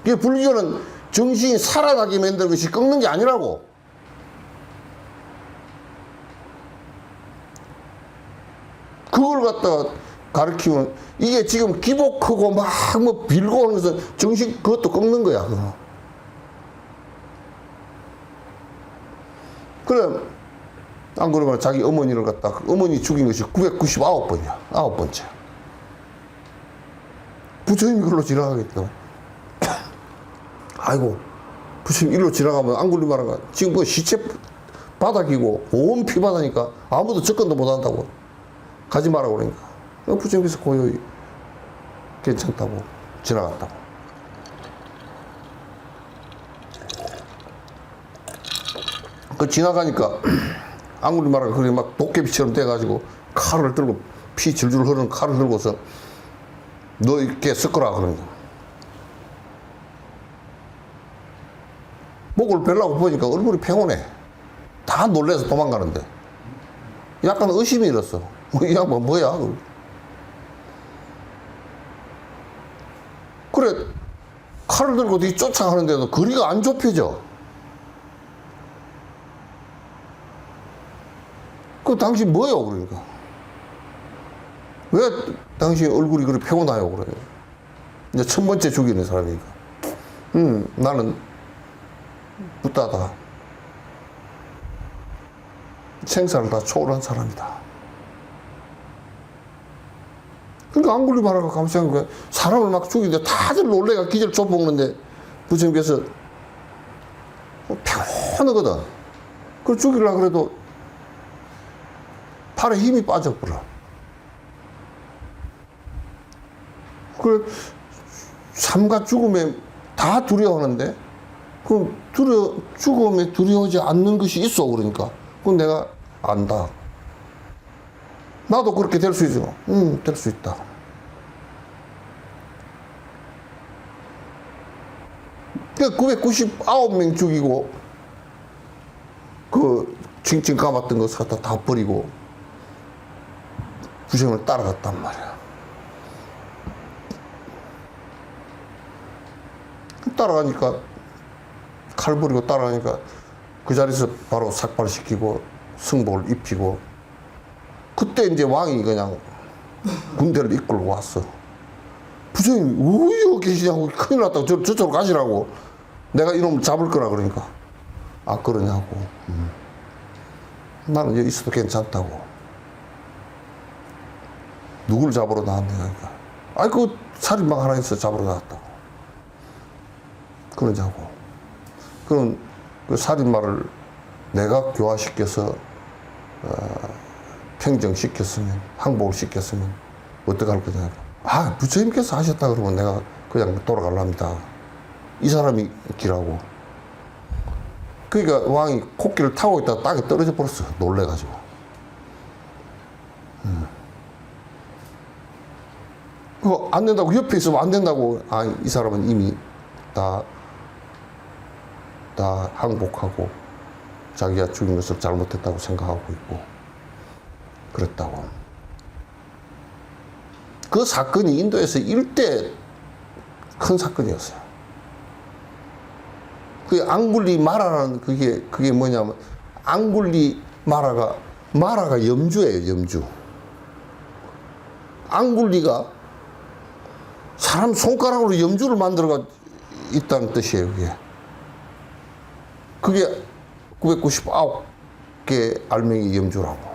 이게 불교는 정신이 살아나게 만드는 것이 꺾는 게 아니라고. 그걸 갖다가 가르치면 이게 지금 기복하고 막 뭐 빌고 하면서 정신 그것도 꺾는 거야. 그래 안 그러면 자기 어머니를 갖다 어머니 죽인 것이 999번이야. 9번째. 부처님이 그걸로 지나가겠다. 아이고 부처님 일로 지나가면 앙굴리마라가 지금 그 시체 바닥이고 온 피바다니까 아무도 접근도 못 한다고 가지 말라고 그러니까 부처님께서 고요히 괜찮다고 지나갔다고. 그 지나가니까 앙굴리마라가 그게 막 도깨비처럼 돼가지고 칼을 들고 피 줄줄 흐르는 칼을 들고서 너 이렇게 섞어라 그러니까 목을 베려고 보니까 얼굴이 팽원해. 다 놀래서 도망가는데 약간 의심이 일었어. 이 양반 뭐야? 그래 칼을 들고 뒤 쫓아가는데도 거리가 안 좁혀져. 그 당신 뭐요? 그러니까. 왜 당신 얼굴이 그렇게 패고나요? 그래. 이제 첫 번째 죽이는 사람이니까. 나는 붓다다. 생사를 다 초월한 사람이다. 그러니까 앙굴리마라가 감시한 거야. 사람을 막 죽이는데 다들 놀래가 기절 쫓먹는데 부처님께서 평온하거든. 그걸 죽이려고 그래도 팔에 힘이 빠져버려. 그래, 삶과 죽음에 다 두려워하는데, 그럼 죽음에 두려워하지 않는 것이 있어. 그러니까. 그건 내가 안다. 나도 그렇게 될 수 있어. 될 수 있다. 그 999명 죽이고, 그, 칭칭 감았던 거 갖다 다 버리고, 부처님을 따라갔단 말이야. 따라가니까, 칼 버리고 따라가니까, 그 자리에서 바로 삭발시키고, 승복을 입히고, 그때 이제 왕이 그냥 군대를 이끌고 왔어. 부처님, 왜 여기 계시냐고, 큰일 났다고, 저쪽으로 가시라고. 내가 이놈을 잡을 거라 그러니까. 아, 그러냐고. 나는 여기 있어도 괜찮다고. 누굴 잡으러 나왔냐, 그러니까. 아이, 그 살인마 하나 있어 잡으러 나왔다고. 그러냐고. 그럼 그 살인마를 내가 교화시켜서, 평정시켰으면, 항복을 시켰으면, 어떡할 거냐. 아, 부처님께서 하셨다 그러면 내가 그냥 돌아가랍니다. 이 사람이 길하고. 그러니까 왕이 코끼리를 타고 있다가 땅에 떨어져 버렸어. 놀래가지고. 안 된다고, 옆에 있으면 안 된다고. 아, 이 사람은 이미 다 항복하고 자기가 죽인 것을 잘못했다고 생각하고 있고 그랬다고. 그 사건이 인도에서 일대 큰 사건이었어요. 그 앙굴리 마라라는 그게 뭐냐면 앙굴리 마라가 염주예요, 염주. 앙굴리가 사람 손가락으로 염주를 만들어가 있다는 뜻이에요, 그게 999개 알맹이 염주라고.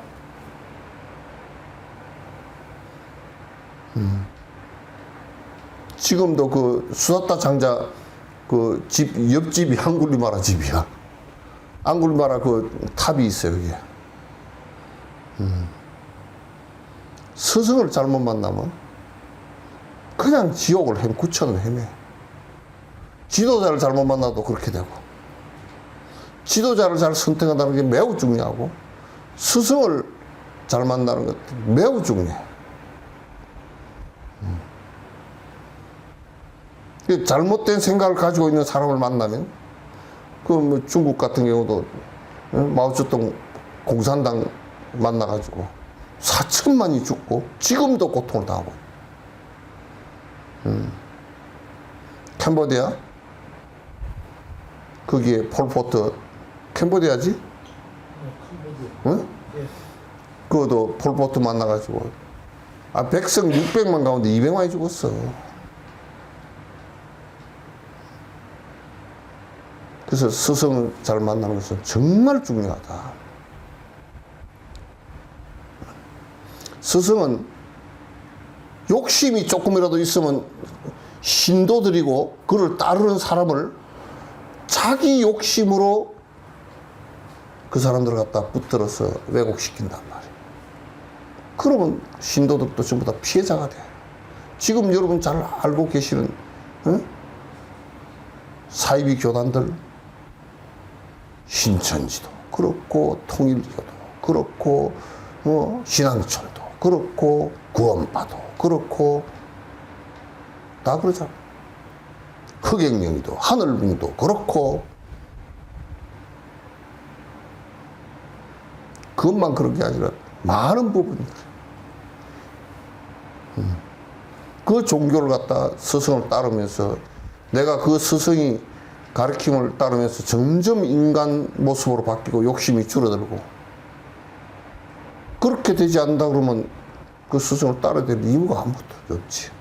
지금도 그 수사타 장자 그 집, 옆집이 앙굴리마라 집이야. 앙굴리마라 그 탑이 있어요, 그게. 스승을 잘못 만나면 그냥 지옥을 구천을 헤매. 지도자를 잘못 만나도 그렇게 되고. 지도자를 잘 선택한다는 게 매우 중요하고, 스승을 잘 만나는 것도 매우 중요해. 잘못된 생각을 가지고 있는 사람을 만나면, 그 뭐 중국 같은 경우도 마오쩌둥 공산당 만나가지고 4천만이 죽고 지금도 고통을 당하고. 캄보디아? 거기에 폴포트, 캄보디아지? 응? 그것도 폴포트 만나가지고, 백성 600만 가운데 200만이 죽었어. 그래서 스승을 잘 만나는 것은 정말 중요하다. 스승은 욕심이 조금이라도 있으면 신도들이고 그를 따르는 사람을 자기 욕심으로 그 사람들을 갖다 붙들어서 왜곡시킨단 말이에요. 그러면 신도들도 전부 다 피해자가 돼. 지금 여러분 잘 알고 계시는 사이비 교단들, 신천지도 그렇고 통일교도 그렇고 신앙철도 그렇고 구원파도 그렇고 다 그러잖아. 흑행령이도 하늘궁도 그렇고. 그것만 그런 게 아니라 많은 부분이 그 종교를 갖다 스승을 따르면서 내가 그 스승이 가르침을 따르면서 점점 인간 모습으로 바뀌고 욕심이 줄어들고, 그렇게 되지 않는다 그러면 그 스승을 따라야 될 이유가 아무것도 없지.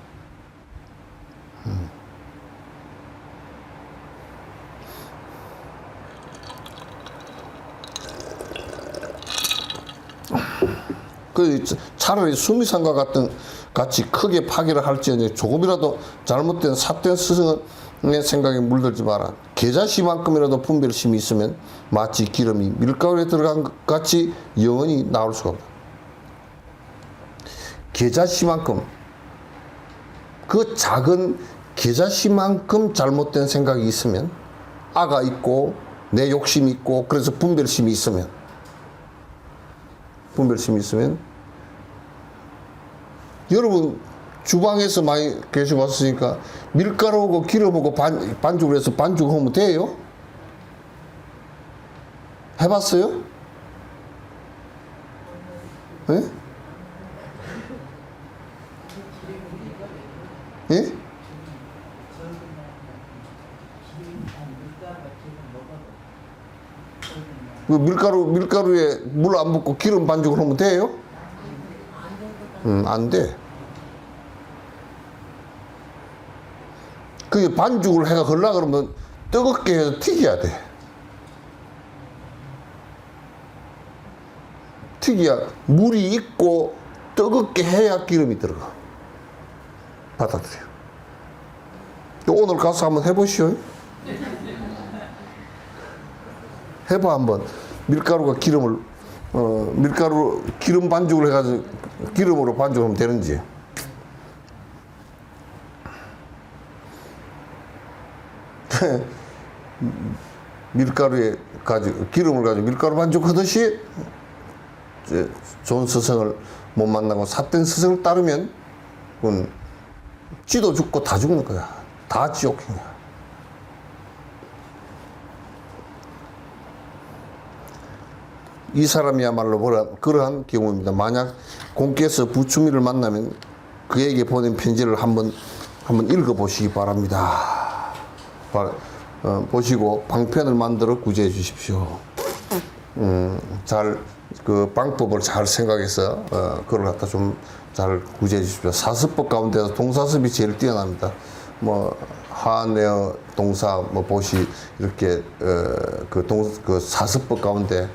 그 차라리 수미상과 같이 크게 파괴를 할지언정 조금이라도 잘못된 삿된 스승의 생각에 물들지 마라. 계자씨만큼이라도 분별심이 있으면 마치 기름이 밀가루에 들어간 것 같이 영원히 나올 수가 없다. 계자씨만큼, 그 작은 계자씨만큼 잘못된 생각이 있으면, 아가 있고 내 욕심이 있고 그래서 분별심이 있으면 여러분 주방에서 많이 계셔봤으니까 밀가루하고 기름하고 반죽을 해서 반죽하면 돼요? 해봤어요? 예? 예? 그 밀가루에 물 안 붓고 기름 반죽을 하면 돼요? 안 돼. 그게 반죽을 해가 걸라 그러면 뜨겁게 해서 튀겨야 돼. 튀겨야 물이 있고 뜨겁게 해야 기름이 들어가. 받아들여요. 오늘 가서 한번 해보시오. 해봐 한번. 밀가루가 기름을 밀가루 기름 반죽을 해가지고 기름으로 반죽하면 되는지. 밀가루에 가지고 기름을 가지고 밀가루 반죽하듯이 좋은 스승을 못 만나고 삿된 스승을 따르면 그건 쥐도 죽고 다 죽는 거야. 다 지옥행이야. 이 사람이야말로 그러한 경우입니다. 만약 공께서 부추미를 만나면 그에게 보낸 편지를 한번 읽어보시기 바랍니다. 보시고 방편을 만들어 구제해 주십시오. 그 방법을 잘 생각해서 그걸 갖다 좀 잘 구제해 주십시오. 사습법 가운데서 동사습이 제일 뛰어납니다. 뭐 하네어 동사 뭐 보시 이렇게 그 사습법 가운데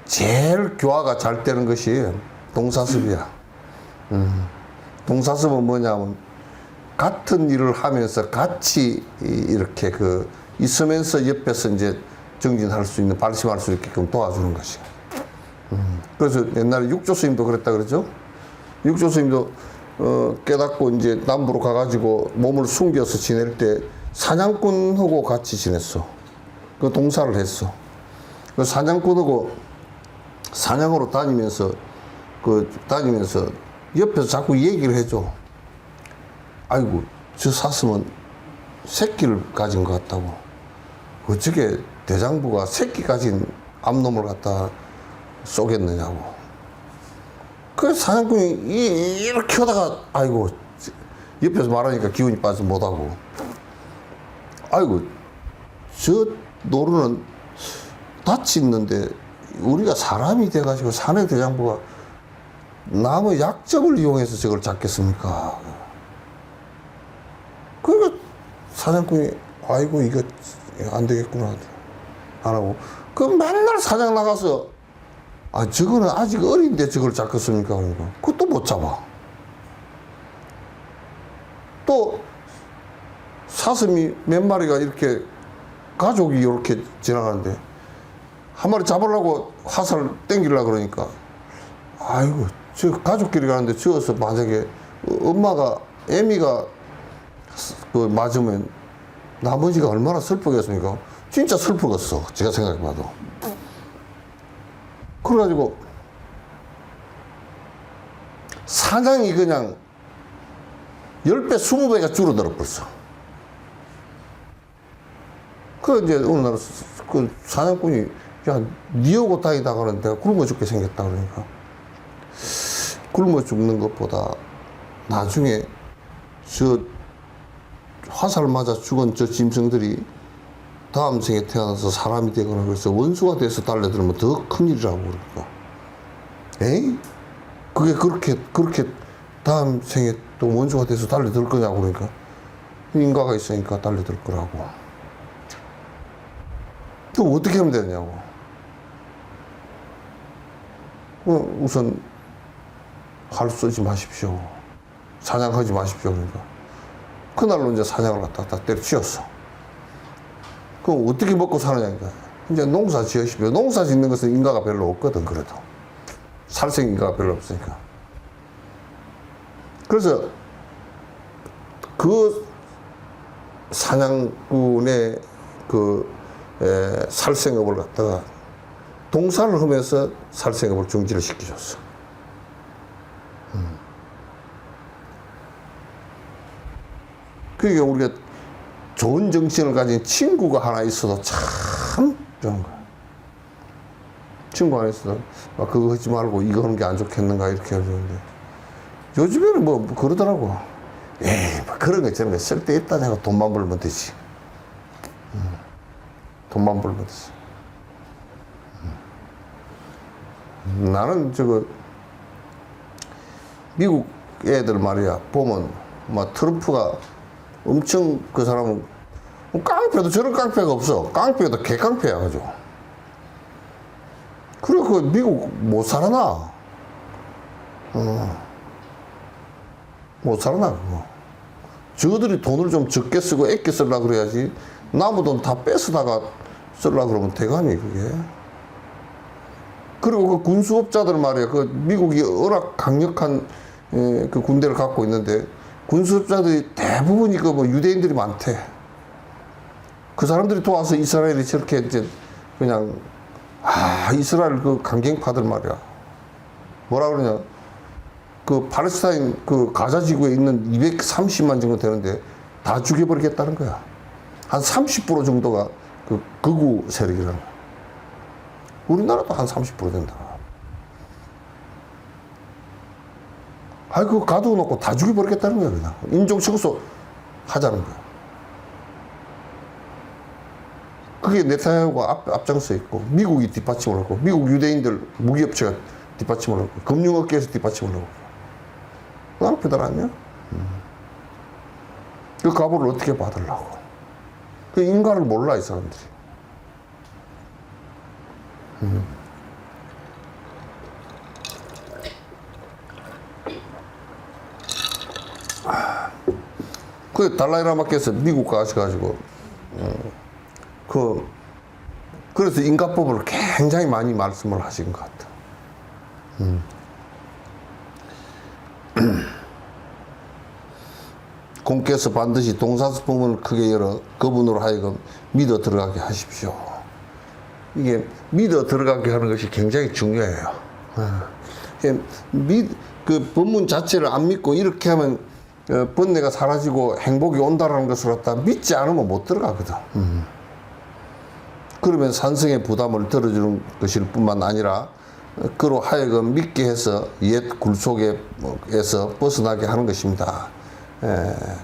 제일 교화가 잘 되는 것이 동사습이야. 동사습은 뭐냐면 같은 일을 하면서 같이 이렇게 있으면서 옆에서 이제 정진할 수 있는, 발심할 수 있게끔 도와주는 것이야. 그래서 옛날에 육조 스님도 그랬다 그러죠. 육조 스님도 깨닫고 이제 남부로 가가지고 몸을 숨겨서 지낼 때 사냥꾼하고 같이 지냈어. 그 동사를 했어. 그 사냥꾼하고 사냥으로 다니면서 옆에서 자꾸 얘기를 해줘. 아이고 저 사슴은 새끼를 가진 것 같다고. 어떻게 대장부가 새끼 가진 암놈을 갖다 쏘겠느냐고. 그 사냥꾼이 이렇게 하다가 아이고 옆에서 말하니까 기운이 빠져서 못하고, 아이고 저 노루는 닻이 있는데 우리가 사람이 돼가지고 산의 대장부가 남의 약점을 이용해서 저걸 잡겠습니까? 그러니까 사냥꾼이 아이고 이거 안 되겠구나 안 하고, 그 맨날 사냥 나가서 저거는 아직 어린데 저걸 잡겠습니까? 그러니까 그것도 못 잡아. 또 사슴이 몇 마리가 이렇게 가족이 이렇게 지나가는데 한 마리 잡으려고 화살을 땡기려고 그러니까 아이고 저 가족끼리 가는데 저어서 만약에 엄마가 애미가 맞으면 나머지가 얼마나 슬프겠습니까? 진짜 슬프겠어 제가 생각해봐도. 그래가지고 사냥이 그냥 10배 20배가 줄어들어 벌써. 그 이제 어느 날 그 사냥꾼이 야, 니하고 다니다가 내가 굶어 죽게 생겼다 그러니까, 굶어 죽는 것보다 나중에 저 화살 맞아 죽은 저 짐승들이 다음 생에 태어나서 사람이 되거나 그래서 원수가 돼서 달려들면 더 큰일이라고 그러니까. 에이? 그게 그렇게 다음 생에 또 원수가 돼서 달려들 거냐고 그러니까. 인과가 있으니까 달려들 거라고. 또 어떻게 하면 되냐고. 우선 활 쏘지 마십시오. 사냥하지 마십시오. 그러니까. 그날로 이제 사냥을 갖다 때려치웠어. 그럼 어떻게 먹고 사느냐니까. 이제 농사 지으십시오. 농사 짓는 것은 인가가 별로 없거든, 그래도. 살생 인가가 별로 없으니까. 그래서 그 사냥꾼의 살생업을 갖다가 동사를 하면서 살생업을 중지를 시켜줬어. 그러니까 우리가 좋은 정신을 가진 친구가 하나 있어도 참 좋은 거야. 친구 하나 있어도 그거 하지 말고 이거 하는 게 안 좋겠는가 이렇게 해주는데 요즘에는 뭐 그러더라고. 에이 뭐 그런 거 저런 거 쓸데있다냐고. 돈만 벌면 되지. 돈만 벌면 되지. 나는 미국 애들 말이야 보면 막 트럼프가 엄청 그 사람은 깡패도 저런 깡패가 없어. 깡패도 개깡패야 가지고. 그래 그 미국 못 살아나. 못 살아나 그거. 저들이 돈을 좀 적게 쓰고 아껴 쓰려고 그래야지. 남의 돈 다 뺏어다가 쓰려고 그러면 대감이 그게. 그리고 그 군수업자들 말이야. 그 미국이 워낙 강력한 그 군대를 갖고 있는데 군수업자들이 대부분이 그 뭐 유대인들이 많대. 그 사람들이 또 와서 이스라엘이 저렇게 이제 그냥 이스라엘 그 강경파들 말이야. 뭐라 그러냐. 그 팔레스타인 그 가자 지구에 있는 230만 정도 되는데 다 죽여버리겠다는 거야. 한 30% 정도가 그 극우 세력이라는 거야. 우리나라도 한 30% 된다. 그거 가두어 놓고 다 죽여버리겠다는 거야, 그냥. 인종 청소 하자는 거야. 그게 네타냐후가 앞장서 있고, 미국이 뒷받침을 하고, 미국 유대인들 무기업체가 뒷받침을 하고, 금융업계에서 뒷받침을 하고. 낭패들 아니야? 그 값을 어떻게 받으려고. 그 인간을 몰라, 이 사람들이. 그 달라이라마께서 미국 가셔가지고 그래서 인가법을 굉장히 많이 말씀을 하신 것 같아. 공께서 반드시 동사스품을 크게 열어 그분으로 하여금 믿어 들어가게 하십시오. 이게 믿어 들어가게 하는 것이 굉장히 중요해요. 그 본문 자체를 안 믿고 이렇게 하면 번뇌가 사라지고 행복이 온다라는 것을 갖다 믿지 않으면 못 들어가거든. 그러면 산성의 부담을 들어주는 것일 뿐만 아니라 그로 하여금 믿게 해서 옛 굴속에서 벗어나게 하는 것입니다.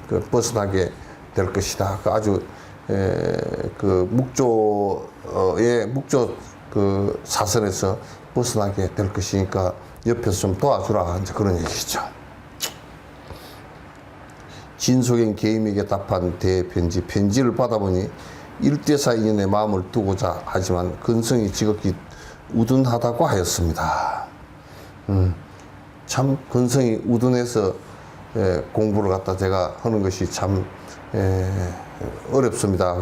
그 벗어나게 될 것이다. 그 아주 그 묵조 그 사선에서 벗어나게 될 것이니까 옆에서 좀 도와주라. 이제 그런 얘기죠. 진속인 계임에게 답한 대편지. 편지를 받아보니 일대사 인연의 마음을 두고자 하지만 근성이 지극히 우둔하다고 하였습니다. 참 근성이 우둔해서 공부를 갖다 제가 하는 것이 참 어렵습니다.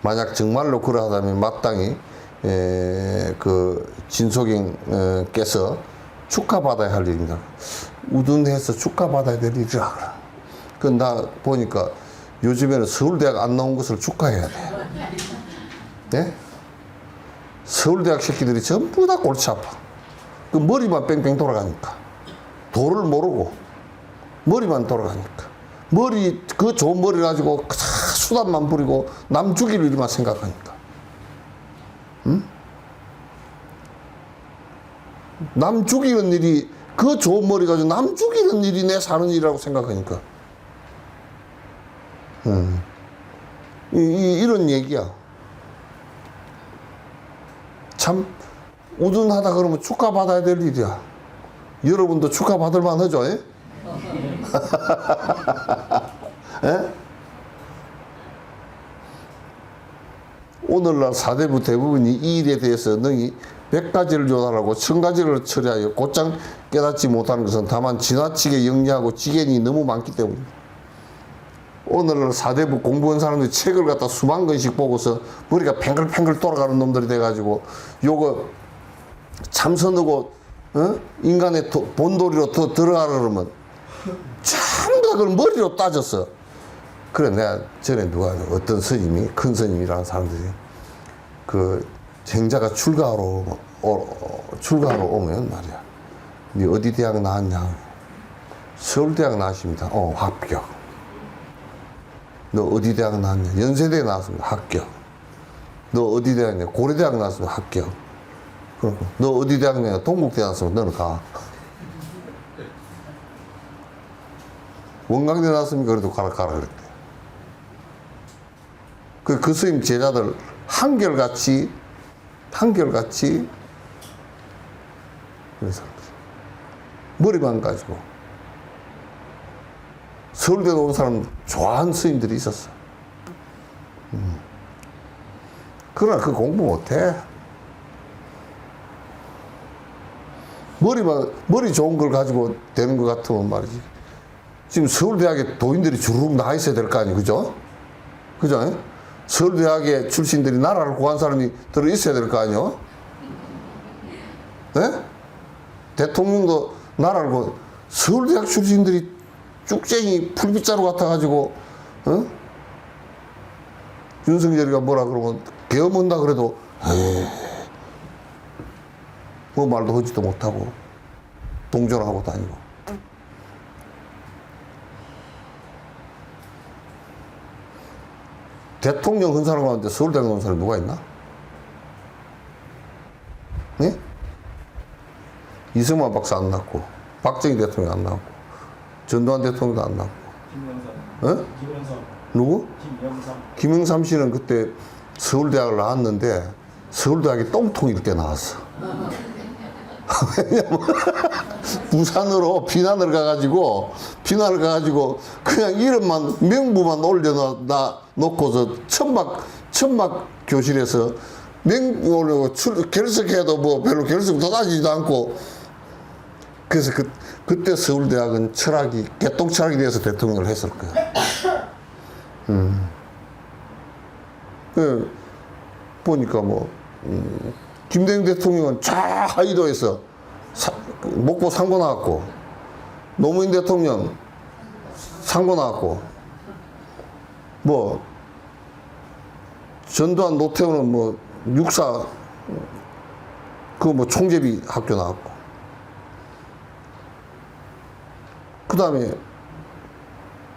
만약 정말로 그러하다면 마땅히 그 진속인께서 축하받아야 할 일입니다. 우둔해서 축하받아야 될 일이라. 그 나 보니까 요즘에는 서울대학 안 나온 것을 축하해야 돼. 네? 서울대학 새끼들이 전부 다 골치 아파. 그 머리만 뺑뺑 돌아가니까. 도를 모르고 머리만 돌아가니까. 그 좋은 머리 가지고 수단만 부리고 남 죽일 일만 생각하니까. 응? 남 죽이는 일이, 그 좋은 머리 가지고 남 죽이는 일이 내 사는 일이라고 생각하니까. 이런 얘기야. 참 우둔하다 그러면 축하받아야 될 일이야. 여러분도 축하받을 만하죠? 예? 예? 오늘날 사대부 대부분이 이 일에 대해서 능히 100가지를 조달하고 1000가지를 처리하여 곧장 깨닫지 못하는 것은 다만 지나치게 영리하고 지견이 너무 많기 때문입니다. 오늘날 사대부 공부한 사람들이 책을 갖다 수만 권씩 보고서 머리가 팽글팽글 돌아가는 놈들이 돼가지고 요거 참선하고 인간의 본도리로 더 들어가려 그러면 전부 다 그걸 머리로 따졌어. 그래 내가 전에 누가 어떤 스님이 큰 스님이라는 사람들이 그 행자가 출가하러 오면 말이야. 니 어디 대학 나왔냐? 서울대학 나왔습니다. 합격. 너 어디 대학 나왔냐? 연세대에 나왔습니다. 합격. 너 어디 대학이냐? 고려대학 나왔습니다. 합격. 그럼 너 어디 대학 나왔냐? 동국대 나왔으면 너는 가. 원광대 나왔으니까 그래도 가라 그랬대. 그 스님 제자들 한결같이 그래서 머리만 가지고 서울대 온 사람 좋아하는 스님들이 있었어. 그러나 그 공부 못해. 머리 좋은 걸 가지고 되는 것 같으면 말이지. 지금 서울대학에 도인들이 주르륵 나와 있어야 될 거 아니에요, 그죠? 그죠? 서울대학의 출신들이 나라를 구한 사람이 들어 있어야 될 거 아니에요? 네? 대통령도 나라를 구한, 서울대학 출신들이 쭉쟁이 풀빗자루 같아가지고, 윤석열이가 뭐라 그러면, 개엄한다 그래도, 뭐 말도 하지도 못하고, 동정하고 다니고. 대통령 한 사람 가는데 서울대 나온 사람이 누가 있나? 네? 이승만 박사 안 났고, 박정희 대통령 안 났고, 전두환 대통령도 안 났고. 김영삼. 김영삼. 누구? 김영삼 씨는 그때 서울대학을 나왔는데, 서울대학이 똥통일 때 나왔어. 왜냐면, 부산으로 비난을 가가지고, 그냥 이름만, 명부만 올려놓고서 천막 교실에서 명부 올려고 결석해도 뭐 별로 결석도 따지지도 않고, 그래서 그때 서울대학은 개똥 철학이 돼서 대통령을 했을 거야. 보니까 김대중 대통령은 하이도에서 목포 상고 나왔고, 노무현 대통령 상고 나왔고, 전두환 노태우는 육사, 총제비 학교 나왔고, 그 다음에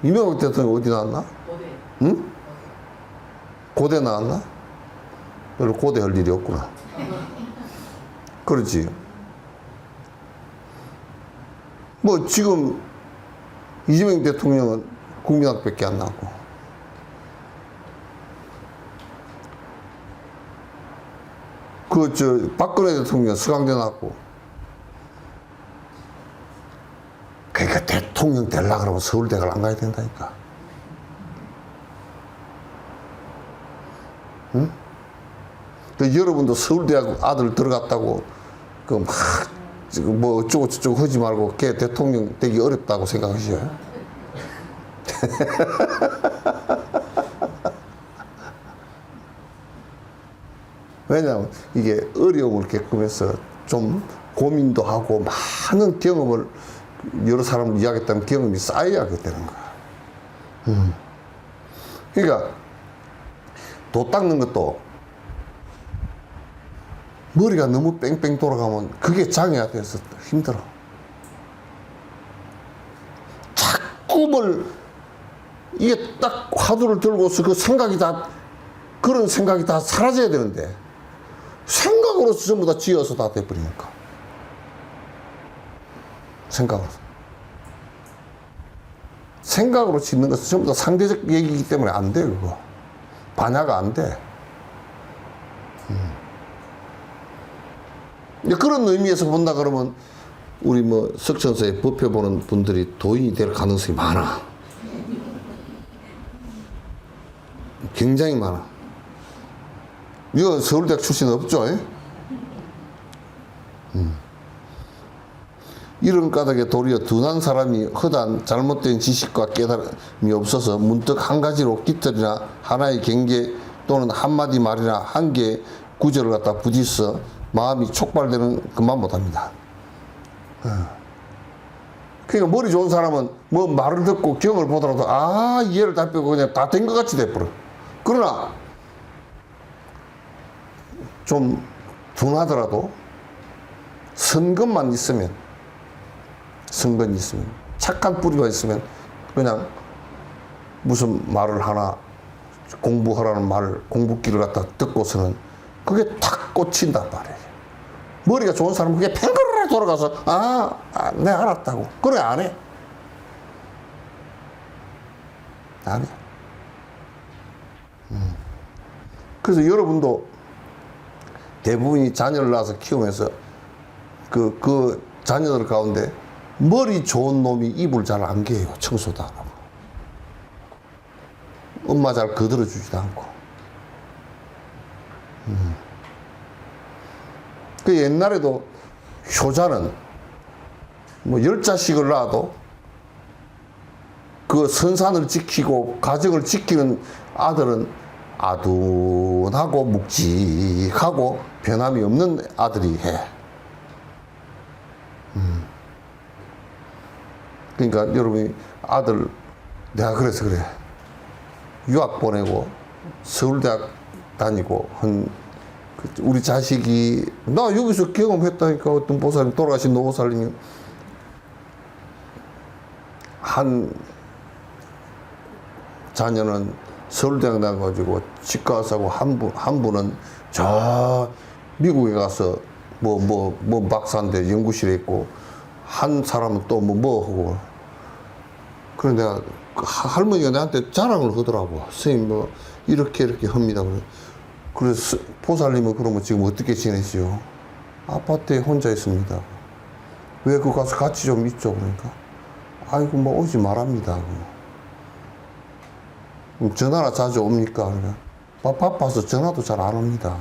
이명박 대통령 어디 나왔나? 고대. 응? 고대 나왔나? 별로 고대 할 일이 없구나. 그렇지. 지금 이재명 대통령은 국민학교밖에 안 나왔고, 박근혜 대통령 서강대 나왔고. 그러니까 대통령 되려고 그러면 서울대학을 안 가야 된다니까. 응? 여러분도 서울대학 아들 들어갔다고 어쩌고 저쩌고 하지 말고 걔 대통령 되기 어렵다고 생각하셔요. 왜냐하면 이게 어려움을 겪으면서 좀 고민도 하고 많은 경험을 여러 사람을 이야기했다는 경험이 쌓여야 하게 되는 거야. 그러니까 도 닦는 것도 머리가 너무 뺑뺑 돌아가면 그게 장애가 돼서 힘들어. 자꾸 이게 딱 화두를 들고서 그런 생각이 다 사라져야 되는데, 생각으로서 전부 다 지어서 다 돼버리니까. 생각으로. 생각으로 짓는 것은 전부 다 상대적 얘기이기 때문에 안 돼, 그거. 반야가 안 돼. 그런 의미에서 본다 그러면 우리 뭐 석천서에 법회 보는 분들이 도인이 될 가능성이 많아. 굉장히 많아. 이거 서울대학 출신 없죠? 이런 까닭에 도리어 둔한 사람이 허단 잘못된 지식과 깨달음이 없어서 문득 한 가지로 깃털이나 하나의 경계 또는 한마디 말이나 한 개의 구절을 갖다 부딪혀 마음이 촉발되는 것만 못합니다. 그러니까 머리 좋은 사람은 뭐 말을 듣고 경을 보더라도 이해를 다 빼고 그냥 다 된 것 같이 돼버려. 그러나 좀 둔하더라도 선근만 있으면 착한 뿌리가 있으면 그냥 무슨 말을 하나 공부하라는 말 공부기를 갖다 듣고서는 그게 탁 꽂힌단 말이에요. 머리가 좋은 사람은 그게 팽그르르 돌아가서 내 알았다고. 그래 안 해. 안 해. 그래서 여러분도 대부분이 자녀를 낳아서 키우면서 그 자녀들 가운데 머리 좋은 놈이 이불 잘 안 개요. 청소도 안 하고. 엄마 잘 거들어주지도 않고. 그 옛날에도 효자는 뭐 10자식을 낳아도 그 선산을 지키고 가정을 지키는 아들은 아둔하고 묵직하고 변함이 없는 아들이 해. 그러니까 여러분이 아들 내가 그래서 그래. 유학 보내고 서울대학 다니고 우리 자식이 나 여기서 경험했다니까. 어떤 보살님 돌아가신 노보살님이 한 자녀는 서울대학 나가가지고 치과 의사고 한 분은 저 미국에 가서 뭐 박사인데 연구실에 있고 한 사람은 또 뭐 하고. 그래 내가 할머니가 나한테 자랑을 하더라고. 선생님 뭐 이렇게 합니다. 그래서 보살님은 그러면 지금 어떻게 지내시오? 아파트에 혼자 있습니다. 왜 그 가서 같이 좀 있죠? 그러니까 아이고 뭐 오지 말합니다. 그럼 전화나 자주 옵니까? 그러니까 바빠서 전화도 잘 안 옵니다.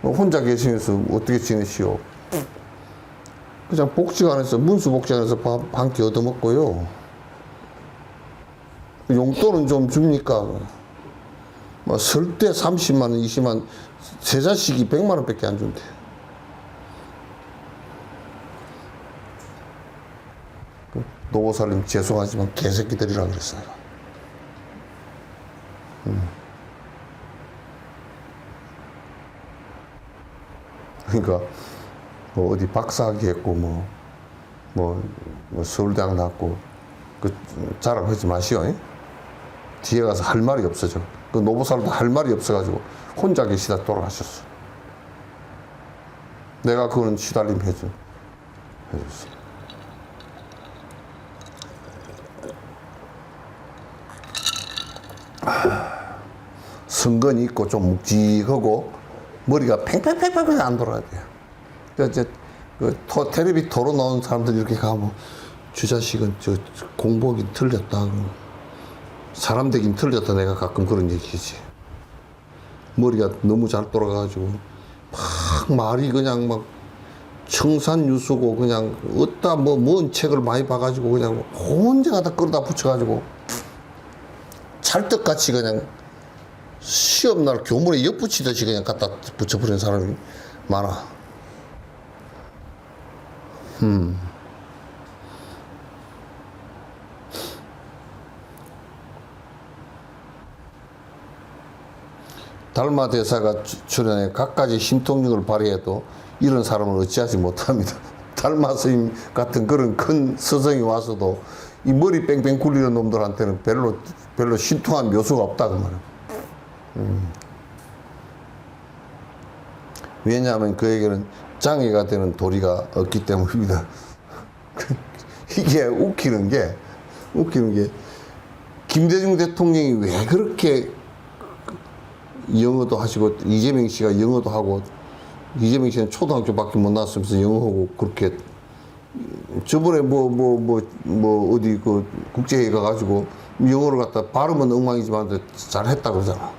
혼자 계시면서 어떻게 지내시오? 그냥 복지관에서 문수 복지관에서 밥 한 끼 얻어먹고요. 용돈은 좀 줍니까? 뭐 설 때 30만 원, 20만 원, 세 자식이 100만 원밖에 안 준대. 노보살님 죄송하지만 개새끼들이라 그랬어요. 그러니까 뭐 어디 박사학위 했고 뭐 서울대학 나왔고 그 자랑하지 마시오. 뒤에 가서 할 말이 없어져. 그 노보살도 할 말이 없어가지고 혼자 계시다 돌아가셨어. 내가 그거는 시달림 해줬어. 성건이 있고 좀 묵직하고 머리가 팽팽팽팽 안 돌아야 돼요. 그래서 이제 텔레비 토론 나온 사람들이 이렇게 가면 주자식은 공복이 틀렸다. 사람 되긴 틀렸다. 내가 가끔 그런 얘기지. 머리가 너무 잘 돌아가가지고 막 말이 그냥 막 청산유수고 그냥 어따 뭔 책을 많이 봐가지고 그냥 혼자 갖다 끌어다 붙여가지고 찰떡같이 그냥 시험날 교문에 엿붙이듯이 그냥 갖다 붙여버리는 사람이 많아. 달마 대사가 출연해 갖가지 신통력을 발휘해도 이런 사람을 어찌하지 못합니다. 달마 스님 같은 그런 큰 스승이 와서도 이 머리 뺑뺑 굴리는 놈들한테는 별로 신통한 묘수가 없다 그 말이야. 왜냐하면 그에게는 장애가 되는 도리가 없기 때문입니다. 이게 웃기는 게 웃기는 게 김대중 대통령이 왜 그렇게 영어도 하시고 이재명 씨가 영어도 하고 이재명 씨는 초등학교밖에 못 나왔으면서 영어하고 그렇게 저번에 어디 그 국제회의 가가지고 영어를 갖다 발음은 엉망이지만 잘했다 그러잖아.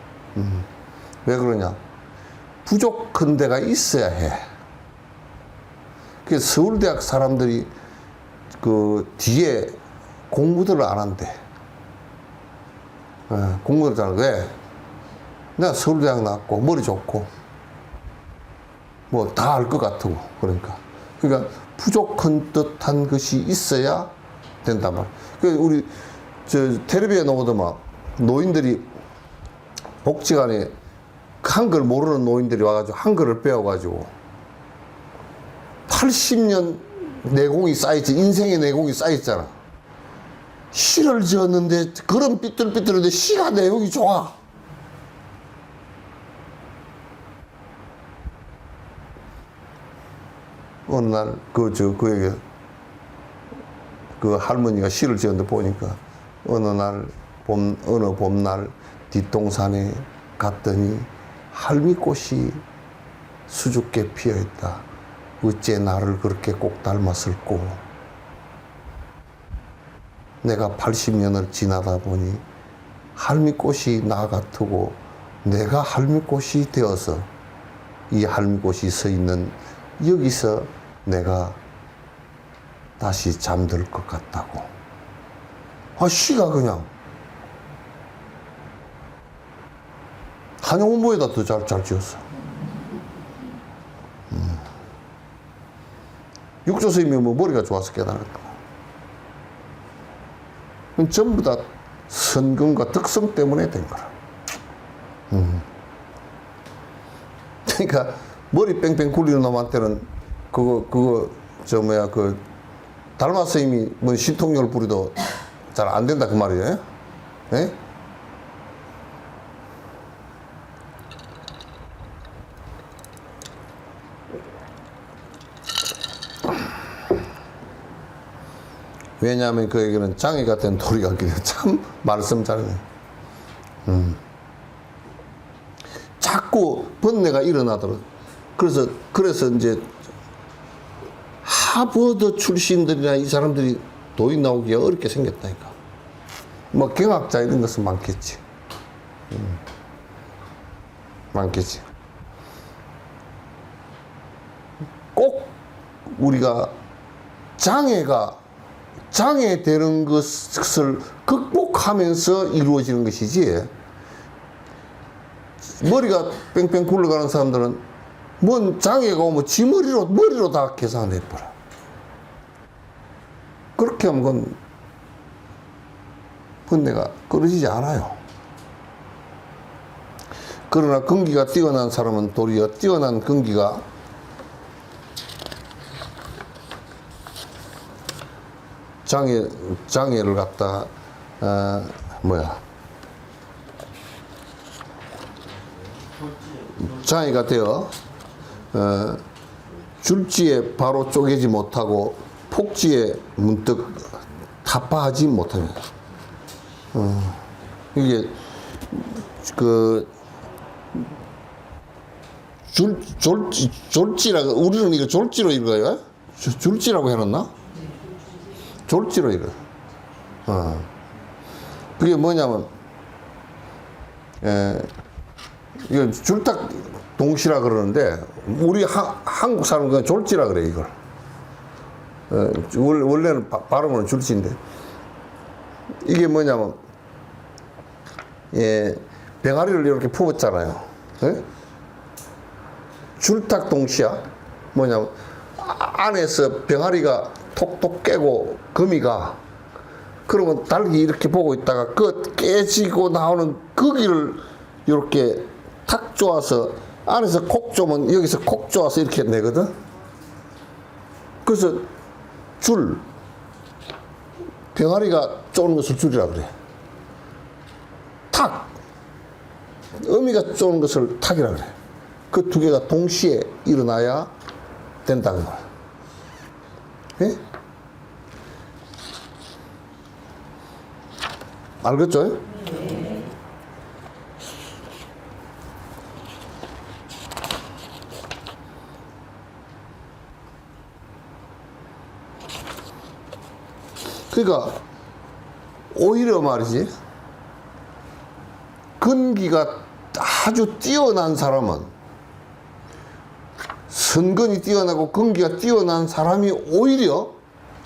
왜 그러냐? 부족한 데가 있어야 해. 그래서 서울대학 사람들이 그 뒤에 공부들을 안 한대. 공부를 잘 안 해. 왜? 내가 서울대학 나왔고 머리 좋고 뭐 다 알 것 같고 그러니까 부족한 듯한 것이 있어야 된단 말이야. 그러니까 우리 저 텔레비에 나오더만 노인들이 복지관에 한글 모르는 노인들이 와가지고 한글을 배워가지고 80년 내공이 쌓였지, 인생의 내공이 쌓였잖아. 시를 지었는데 그런 삐뚤삐뚤한데 시가 내용이 좋아. 어느 날 그 할머니가 시를 지었는데 보니까 어느 봄날 뒷동산에 갔더니 할미꽃이 수줍게 피어있다. 어째 나를 그렇게 꼭 닮았을꼬. 내가 80년을 지나다 보니 할미꽃이 나 같고 내가 할미꽃이 되어서 이 할미꽃이 서 있는 여기서 내가 다시 잠들 것 같다고. 시가 그냥 한용운보에다 더 잘 지었어. 육조 스님이 뭐 머리가 좋아서 깨달았다. 전부 다 선근과 덕성 때문에 된 거라. 그러니까 머리 뺑뺑 굴리는 놈한테는 달마 스님이 뭐 신통력을 부려도 잘 안 된다 그 말이에요. 예? 왜냐하면 그에게는 장애 같은 도리가 있기 때문에 참 말씀 잘하네. 자꾸 번뇌가 일어나더라고. 그래서 이제 하버드 출신들이나 이 사람들이 도인 나오기가 어렵게 생겼다니까. 뭐 경학자 이런 것은 많겠지. 많겠지. 꼭 우리가 장애되는 것을 극복하면서 이루어지는 것이지, 머리가 뺑뺑 굴러가는 사람들은 뭔 장애가 오면 지 머리로 다 계산해버려. 그렇게 하면 그건 번뇌가 끊어지지 않아요. 그러나 근기가 뛰어난 사람은 도리어 뛰어난 근기가 장애를 갖다 장애가 되어 줄지에 바로 쪼개지 못하고 폭지에 문득 타파하지 못하는. 이게 졸지라고, 우리는 이거 졸지로 읽어요? 줄지라고 해놨나? 졸지로 읽어. 그게 뭐냐면, 이건 줄탁 동시라 그러는데, 우리 한국 사람은 그냥 졸지라 그래, 이걸. 원래는 발음은 줄지인데. 이게 뭐냐면, 병아리를 이렇게 품었잖아요. 예? 줄탁 동시야. 뭐냐면, 안에서 병아리가 톡톡 깨고 거미가, 그러면 닭이 이렇게 보고 있다가 그 깨지고 나오는 거기를 이렇게 탁 쪼아서 안에서 콕 쪼면 여기서 콕 쪼아서 이렇게 내거든. 그래서 병아리가 쪼는 것을 줄이라 그래. 탁, 어미가 쪼는 것을 탁이라 그래. 그 두 개가 동시에 일어나야 된다는 거야. 예? 알겠죠? 그러니까 오히려 말이지, 근기가 아주 뛰어난 사람은, 선근이 뛰어나고 근기가 뛰어난 사람이 오히려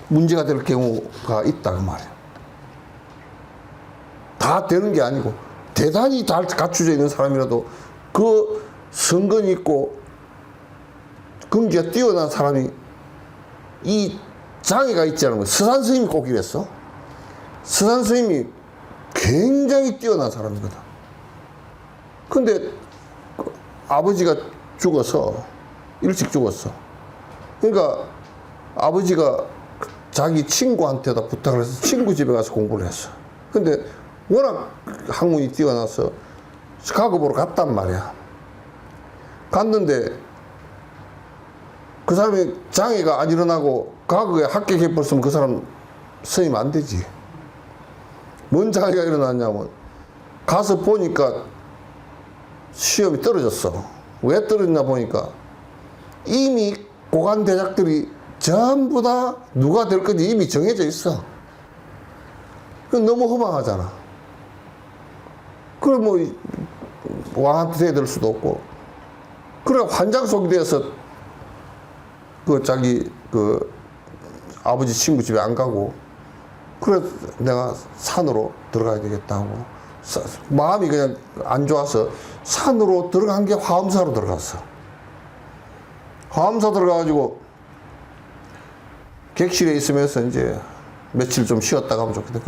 문제가 될 경우가 있다 그 말이야. 다 되는 게 아니고 대단히 잘 갖춰져 있는 사람이라도 그 선근이 있고 근기가 뛰어난 사람이 이 장애가 있지 않은 거야. 서산 스님이 꼭 이랬어. 서산 스님이 굉장히 뛰어난 사람이거든. 근데 아버지가 죽어서 일찍 죽었어. 그러니까 아버지가 자기 친구한테다 부탁을 해서 친구 집에 가서 공부를 했어. 근데 워낙 학문이 뛰어나서 시카고보러 갔단 말이야. 갔는데 그 사람이 장애가 안 일어나고 과거에 합격해버렸으면 그 사람 스님 안 되지. 뭔 장애가 일어났냐면 가서 보니까 시험이 떨어졌어. 왜 떨어졌나 보니까 이미 고관 대작들이 전부 다 누가 될 건지 이미 정해져 있어. 그건 너무 허망하잖아. 그럼 뭐 왕한테 대들 수도 없고. 그래 환장 속이 되어서 그 자기 그 아버지 친구 집에 안 가고, 그래 내가 산으로 들어가야 되겠다고 마음이 그냥 안 좋아서 산으로 들어간 게 화엄사로 들어갔어. 화엄사 들어가가지고 객실에 있으면서 이제 며칠 좀 쉬었다 가면 좋겠다.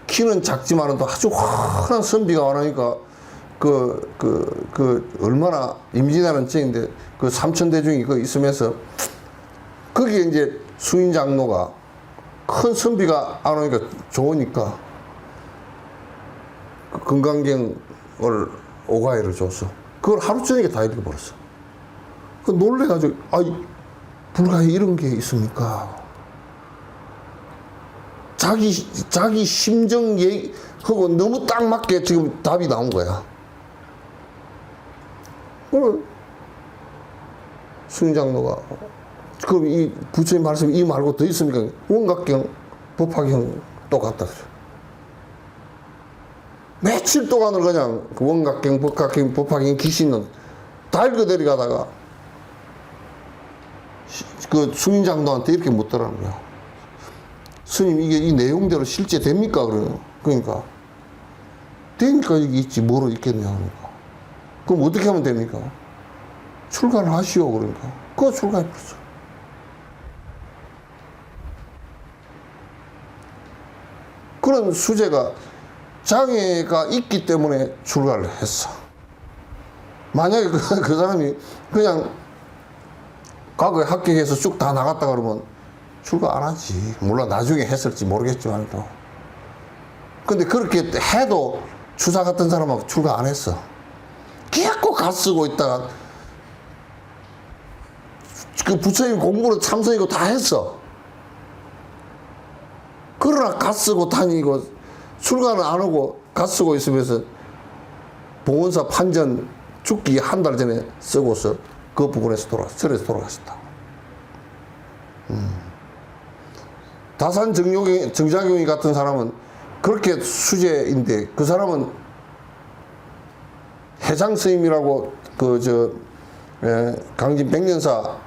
키는 작지만은 또 아주 환한 선비가 와나니까 얼마나 임진하는 쟁인데 그 삼천대중이 그 있으면서 거기에 이제 수인 장로가 큰 선비가 안 오니까 좋으니까 그 건강경을 오가이를 줬어. 그걸 하루 저녁에 다 읽어버렸어. 그 놀래가지고, 아이, 불가에 이런 게 있습니까? 자기 심정 얘기하고 너무 딱 맞게 지금 답이 나온 거야. 그럼 수인장로가, 그럼 이 부처님 말씀 이 말고 더 있습니까? 원각경, 법화경 또 갖다 그래. 며칠 동안을 그냥 그 원각경, 법화경 귀신은 다 읽어 내려가다가 그 수인장로한테 이렇게 묻더라는 거야. 스님, 이게 이 내용대로 실제 됩니까? 그러니까 되니까 이게 있지 뭐로 있겠냐. 그러니까. 그럼 어떻게 하면 됩니까? 출가를 하시오. 그러니까 그거 출가해버렸어. 그런 수재가 장애가 있기 때문에 출가를 했어. 만약에 그 사람이 그냥 과거에 합격해서 쭉 다 나갔다 그러면 출가 안 하지. 물론 나중에 했을지 모르겠지만 또. 근데 그렇게 해도 추사 같은 사람하고 출가 안 했어. 계속 갓 쓰고 있다가 그 부처님 공부를 참선이고 다 했어. 그러나 갓 쓰고 다니고 출가는 안 하고 갓 쓰고 있으면서 봉원사 판전 죽기 한 달 전에 쓰고서 그 부분에서 절에서 돌아가셨다. 다산 정작용이 같은 사람은 그렇게 수재인데 그 사람은 해장 스님이라고 강진 백년사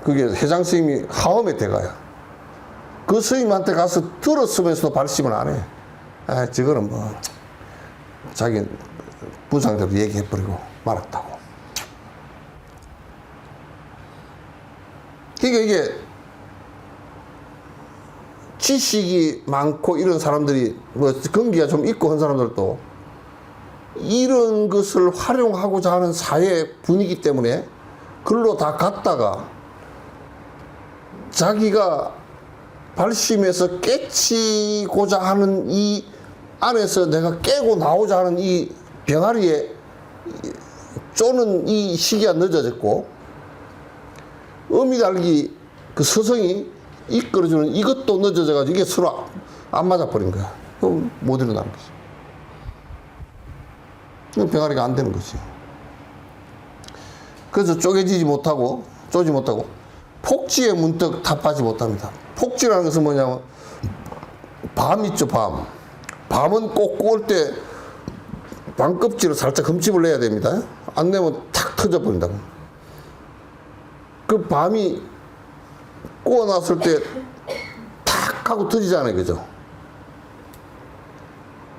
그게 해장 스님이 하엄의 대가야. 그 스님한테 가서 들었으면서도 발심을 안 해. 아, 저거는 뭐 자기 부상대로 얘기해버리고 말았다고. 그러니까 이게 지식이 많고 이런 사람들이 뭐 근기가 좀 있고 한 사람들도 이런 것을 활용하고자 하는 사회 분위기 때문에 글로 다 갔다가 자기가 발심해서 깨치고자 하는 이 안에서 내가 깨고 나오자 하는 이 병아리에 쪼는 이 시기가 늦어졌고 어미달기 그 서성이 이끌어주는 이것도 늦어져가지고 이게 서로 안 맞아버린 거야. 그럼 못 일어나는 거지. 그럼 병아리가 안 되는 거지. 그래서 쪼지 못하고 폭지에 문득 타파지 못합니다. 폭지라는 것은 뭐냐면 밤 있죠, 밤. 밤은 꼭 구울 때 밤 껍질을 살짝 흠집을 내야 됩니다. 안 내면 탁 터져버린다고. 그 밤이 구워놨을 때 탁 하고 터지잖아요, 그죠?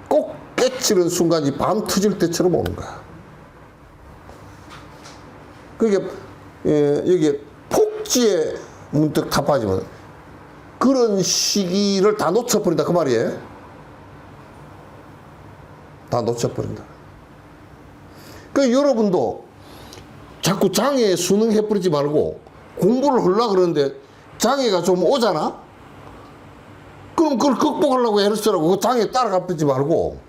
꼭 깨치는 순간이 밤 터질 때처럼 오는 거야. 그게 여기 폭지에 문득 타파지면 그런 시기를 다 놓쳐버린다 그 말이에요. 다 놓쳐버린다. 그 여러분도 자꾸 장애에 순응해버리지 말고 공부를 하려고 그러는데 장애가 좀 오잖아? 그럼 그걸 극복하려고 애를 쓰라고 그 장애에 따라가지 말고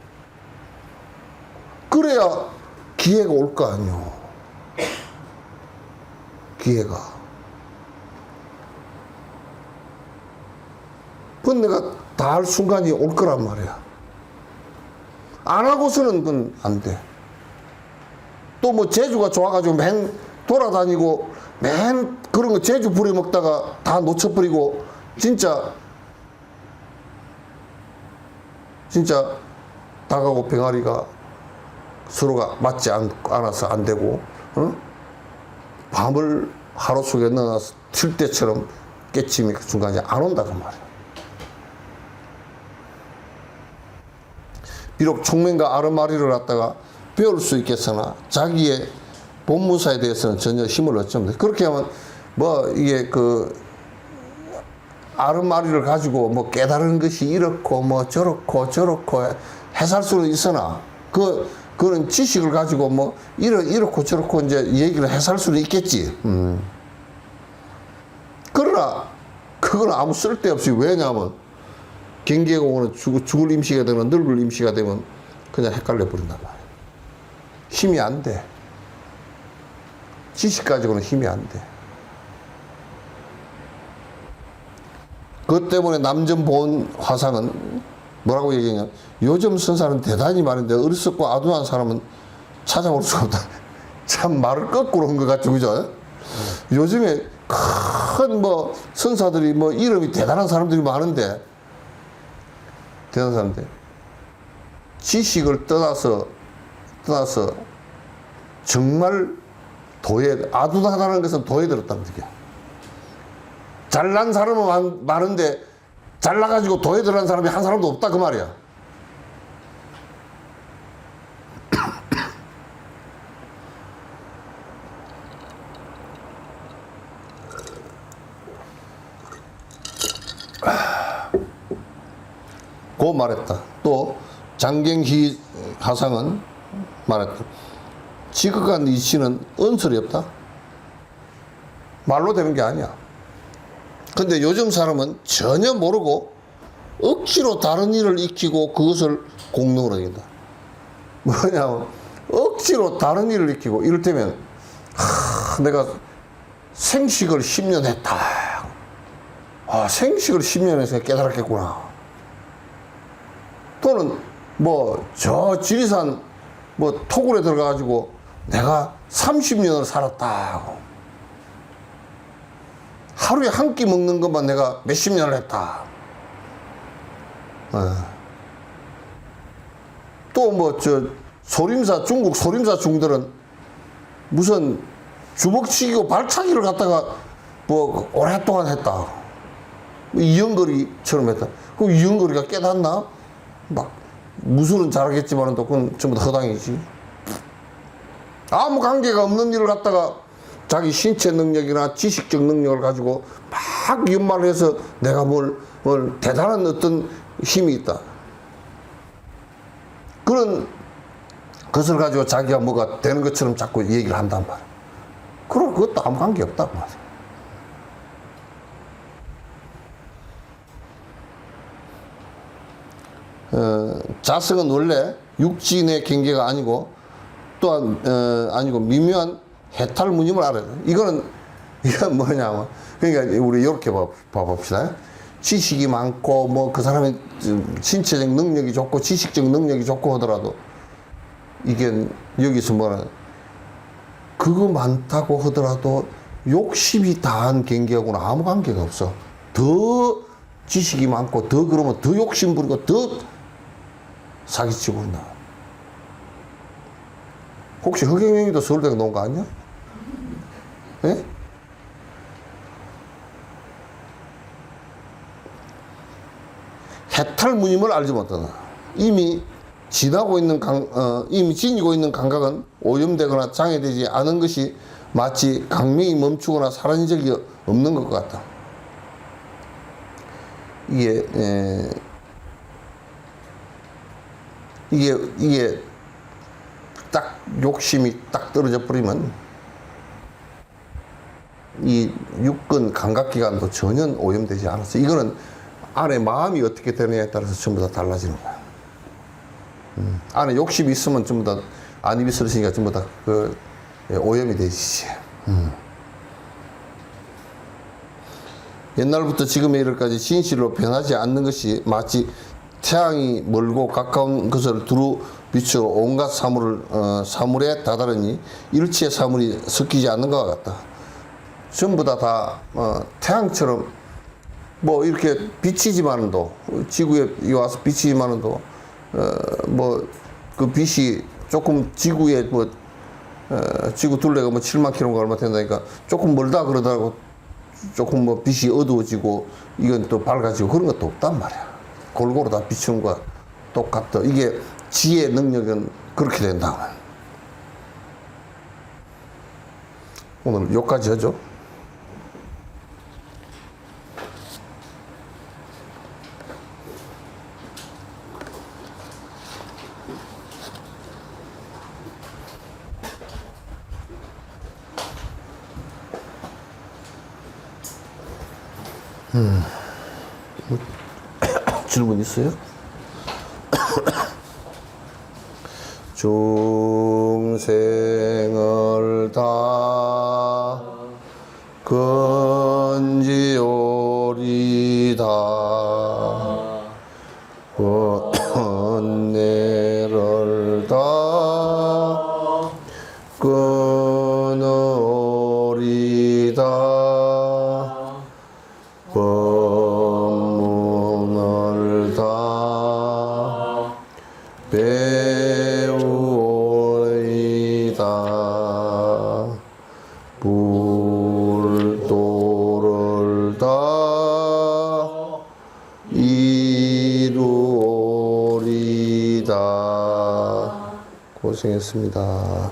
그래야 기회가 올 거 아니요. 기회가. 그건 내가 다 할 순간이 올 거란 말이야. 안 하고서는 그건 안 돼. 또 뭐 재주가 좋아가지고 맨 돌아다니고 맨 그런 거 재주 부려먹다가 다 놓쳐버리고 진짜 닭하고 병아리가 서로가 맞지 않아서 안 되고 밤을 하루 속에 넣어서 튈 때처럼 깨침이 그 순간에 안 온다 그 말이야. 비록 총명과 아르마리를 갖다가 배울 수 있겠으나 자기의 본무사에 대해서는 전혀 힘을 얻지 못해. 그렇게 하면 뭐 이게 그 아르마리를 가지고 뭐 깨달은 것이 이렇고 뭐 저렇고 해살 수는 있으나 그거는 지식을 가지고 뭐 이렇고 저렇고 이제 얘기를 해살 수는 있겠지. 그러나 그건 아무 쓸데없이 왜냐하면 경계가 오는 죽을 임시가 되면 늙을 임시가 되면 그냥 헷갈려 버린단 말이야. 힘이 안 돼. 지식 가지고는 힘이 안 돼. 그것 때문에 남전보원 화상은 뭐라고 얘기하냐. 요즘 선사는 대단히 많은데 어리석고 아둔한 사람은 찾아올 수가 없다. 참 말을 거꾸로 한 것 같죠, 그죠? 요즘에 큰 뭐 선사들이 뭐 이름이 대단한 사람들이 많은데 대단한 사람들 지식을 떠나서 정말 아둔하다는 것은 도에 들었다는 얘기야. 잘난 사람은 많은데 잘나가지고 도에 들어간 사람이 한 사람도 없다 그 말이야. 고 말했다. 또 장경희 하상은 말했다. 지극한 이치는 언설이 없다. 말로 되는 게 아니야. 근데 요즘 사람은 전혀 모르고 억지로 다른 일을 익히고 그것을 공론으로 여긴다. 뭐냐면 억지로 다른 일을 익히고 이를테면 내가 생식을 10년 했다. 생식을 10년 해서 깨달았겠구나. 또는 뭐 저 지리산 뭐 토굴에 들어가가지고 내가 30년을 살았다. 하루에 한 끼 먹는 것만 내가 몇십 년을 했다. 또 뭐 저 중국 소림사 중들은 무슨 주먹치기고 발차기를 갖다가 뭐 오랫동안 했다. 이영거리처럼 했다. 그럼 이영거리가 깨닫나? 막 무술은 잘하겠지만 또 그건 전부 다 허당이지. 아무 관계가 없는 일을 갖다가 자기 신체 능력이나 지식적 능력을 가지고 막 연말을 해서 내가 뭘 대단한 어떤 힘이 있다. 그런 것을 가지고 자기가 뭐가 되는 것처럼 자꾸 얘기를 한단 말이야. 그럼 그것도 아무 관계 없다고 말이야. 자성은 원래 육진의 경계가 아니고 또한 아니고 미묘한 해탈무님을 알아요. 이건 뭐냐면 그러니까 우리 이렇게 봐봅시다. 지식이 많고 뭐 그 사람의 신체적 능력이 좋고 지식적 능력이 좋고 하더라도 이게 여기서 뭐라 그거 많다고 하더라도 욕심이 다한 경계하고는 아무 관계가 없어. 더 지식이 많고 더 그러면 더 욕심 부리고 더 사기치고 있나. 혹시 허경영이도 서울대가 나온 거 아니야? 예? 해탈무임을 알지 못하나. 이미 지나고 있는 이미 지니고 있는 감각은 오염되거나 장애되지 않은 것이 마치 강명이 멈추거나 사라진 적이 없는 것 같다. 이게 딱 욕심이 딱 떨어져 버리면 이 육근 감각기관도 전혀 오염되지 않았어. 이거는 안에 마음이 어떻게 되느냐에 따라서 전부 다 달라지는 거야. 안에 욕심이 있으면 전부 다 안입이 쓰러지니까 전부 다 오염이 되지. 옛날부터 지금의 일까지 진실로 변하지 않는 것이 마치 태양이 멀고 가까운 것을 두루 비추어 온갖 사물에 다다르니 일체의 사물이 섞이지 않는 것과 같다. 전부 다 태양처럼 뭐 이렇게 비치지만도 지구에 와서 비치지만도 뭐 그 빛이 조금 지구에 지구 둘레가 뭐 7만 킬로가 얼마 된다니까 조금 멀다 그러더라고 조금 뭐 빛이 어두워지고 이건 또 밝아지고 그런 것도 없단 말이야. 골고루 다 비추는 거야. 똑같다. 이게 지혜 능력은 그렇게 된다. 오늘 여기까지 하죠. 질문 있어요? 중생을 다 건지오리다 번뇌를 다 끊으리다 법문을 다 배우리다 불도를 다 이루리다. 고생했습니다.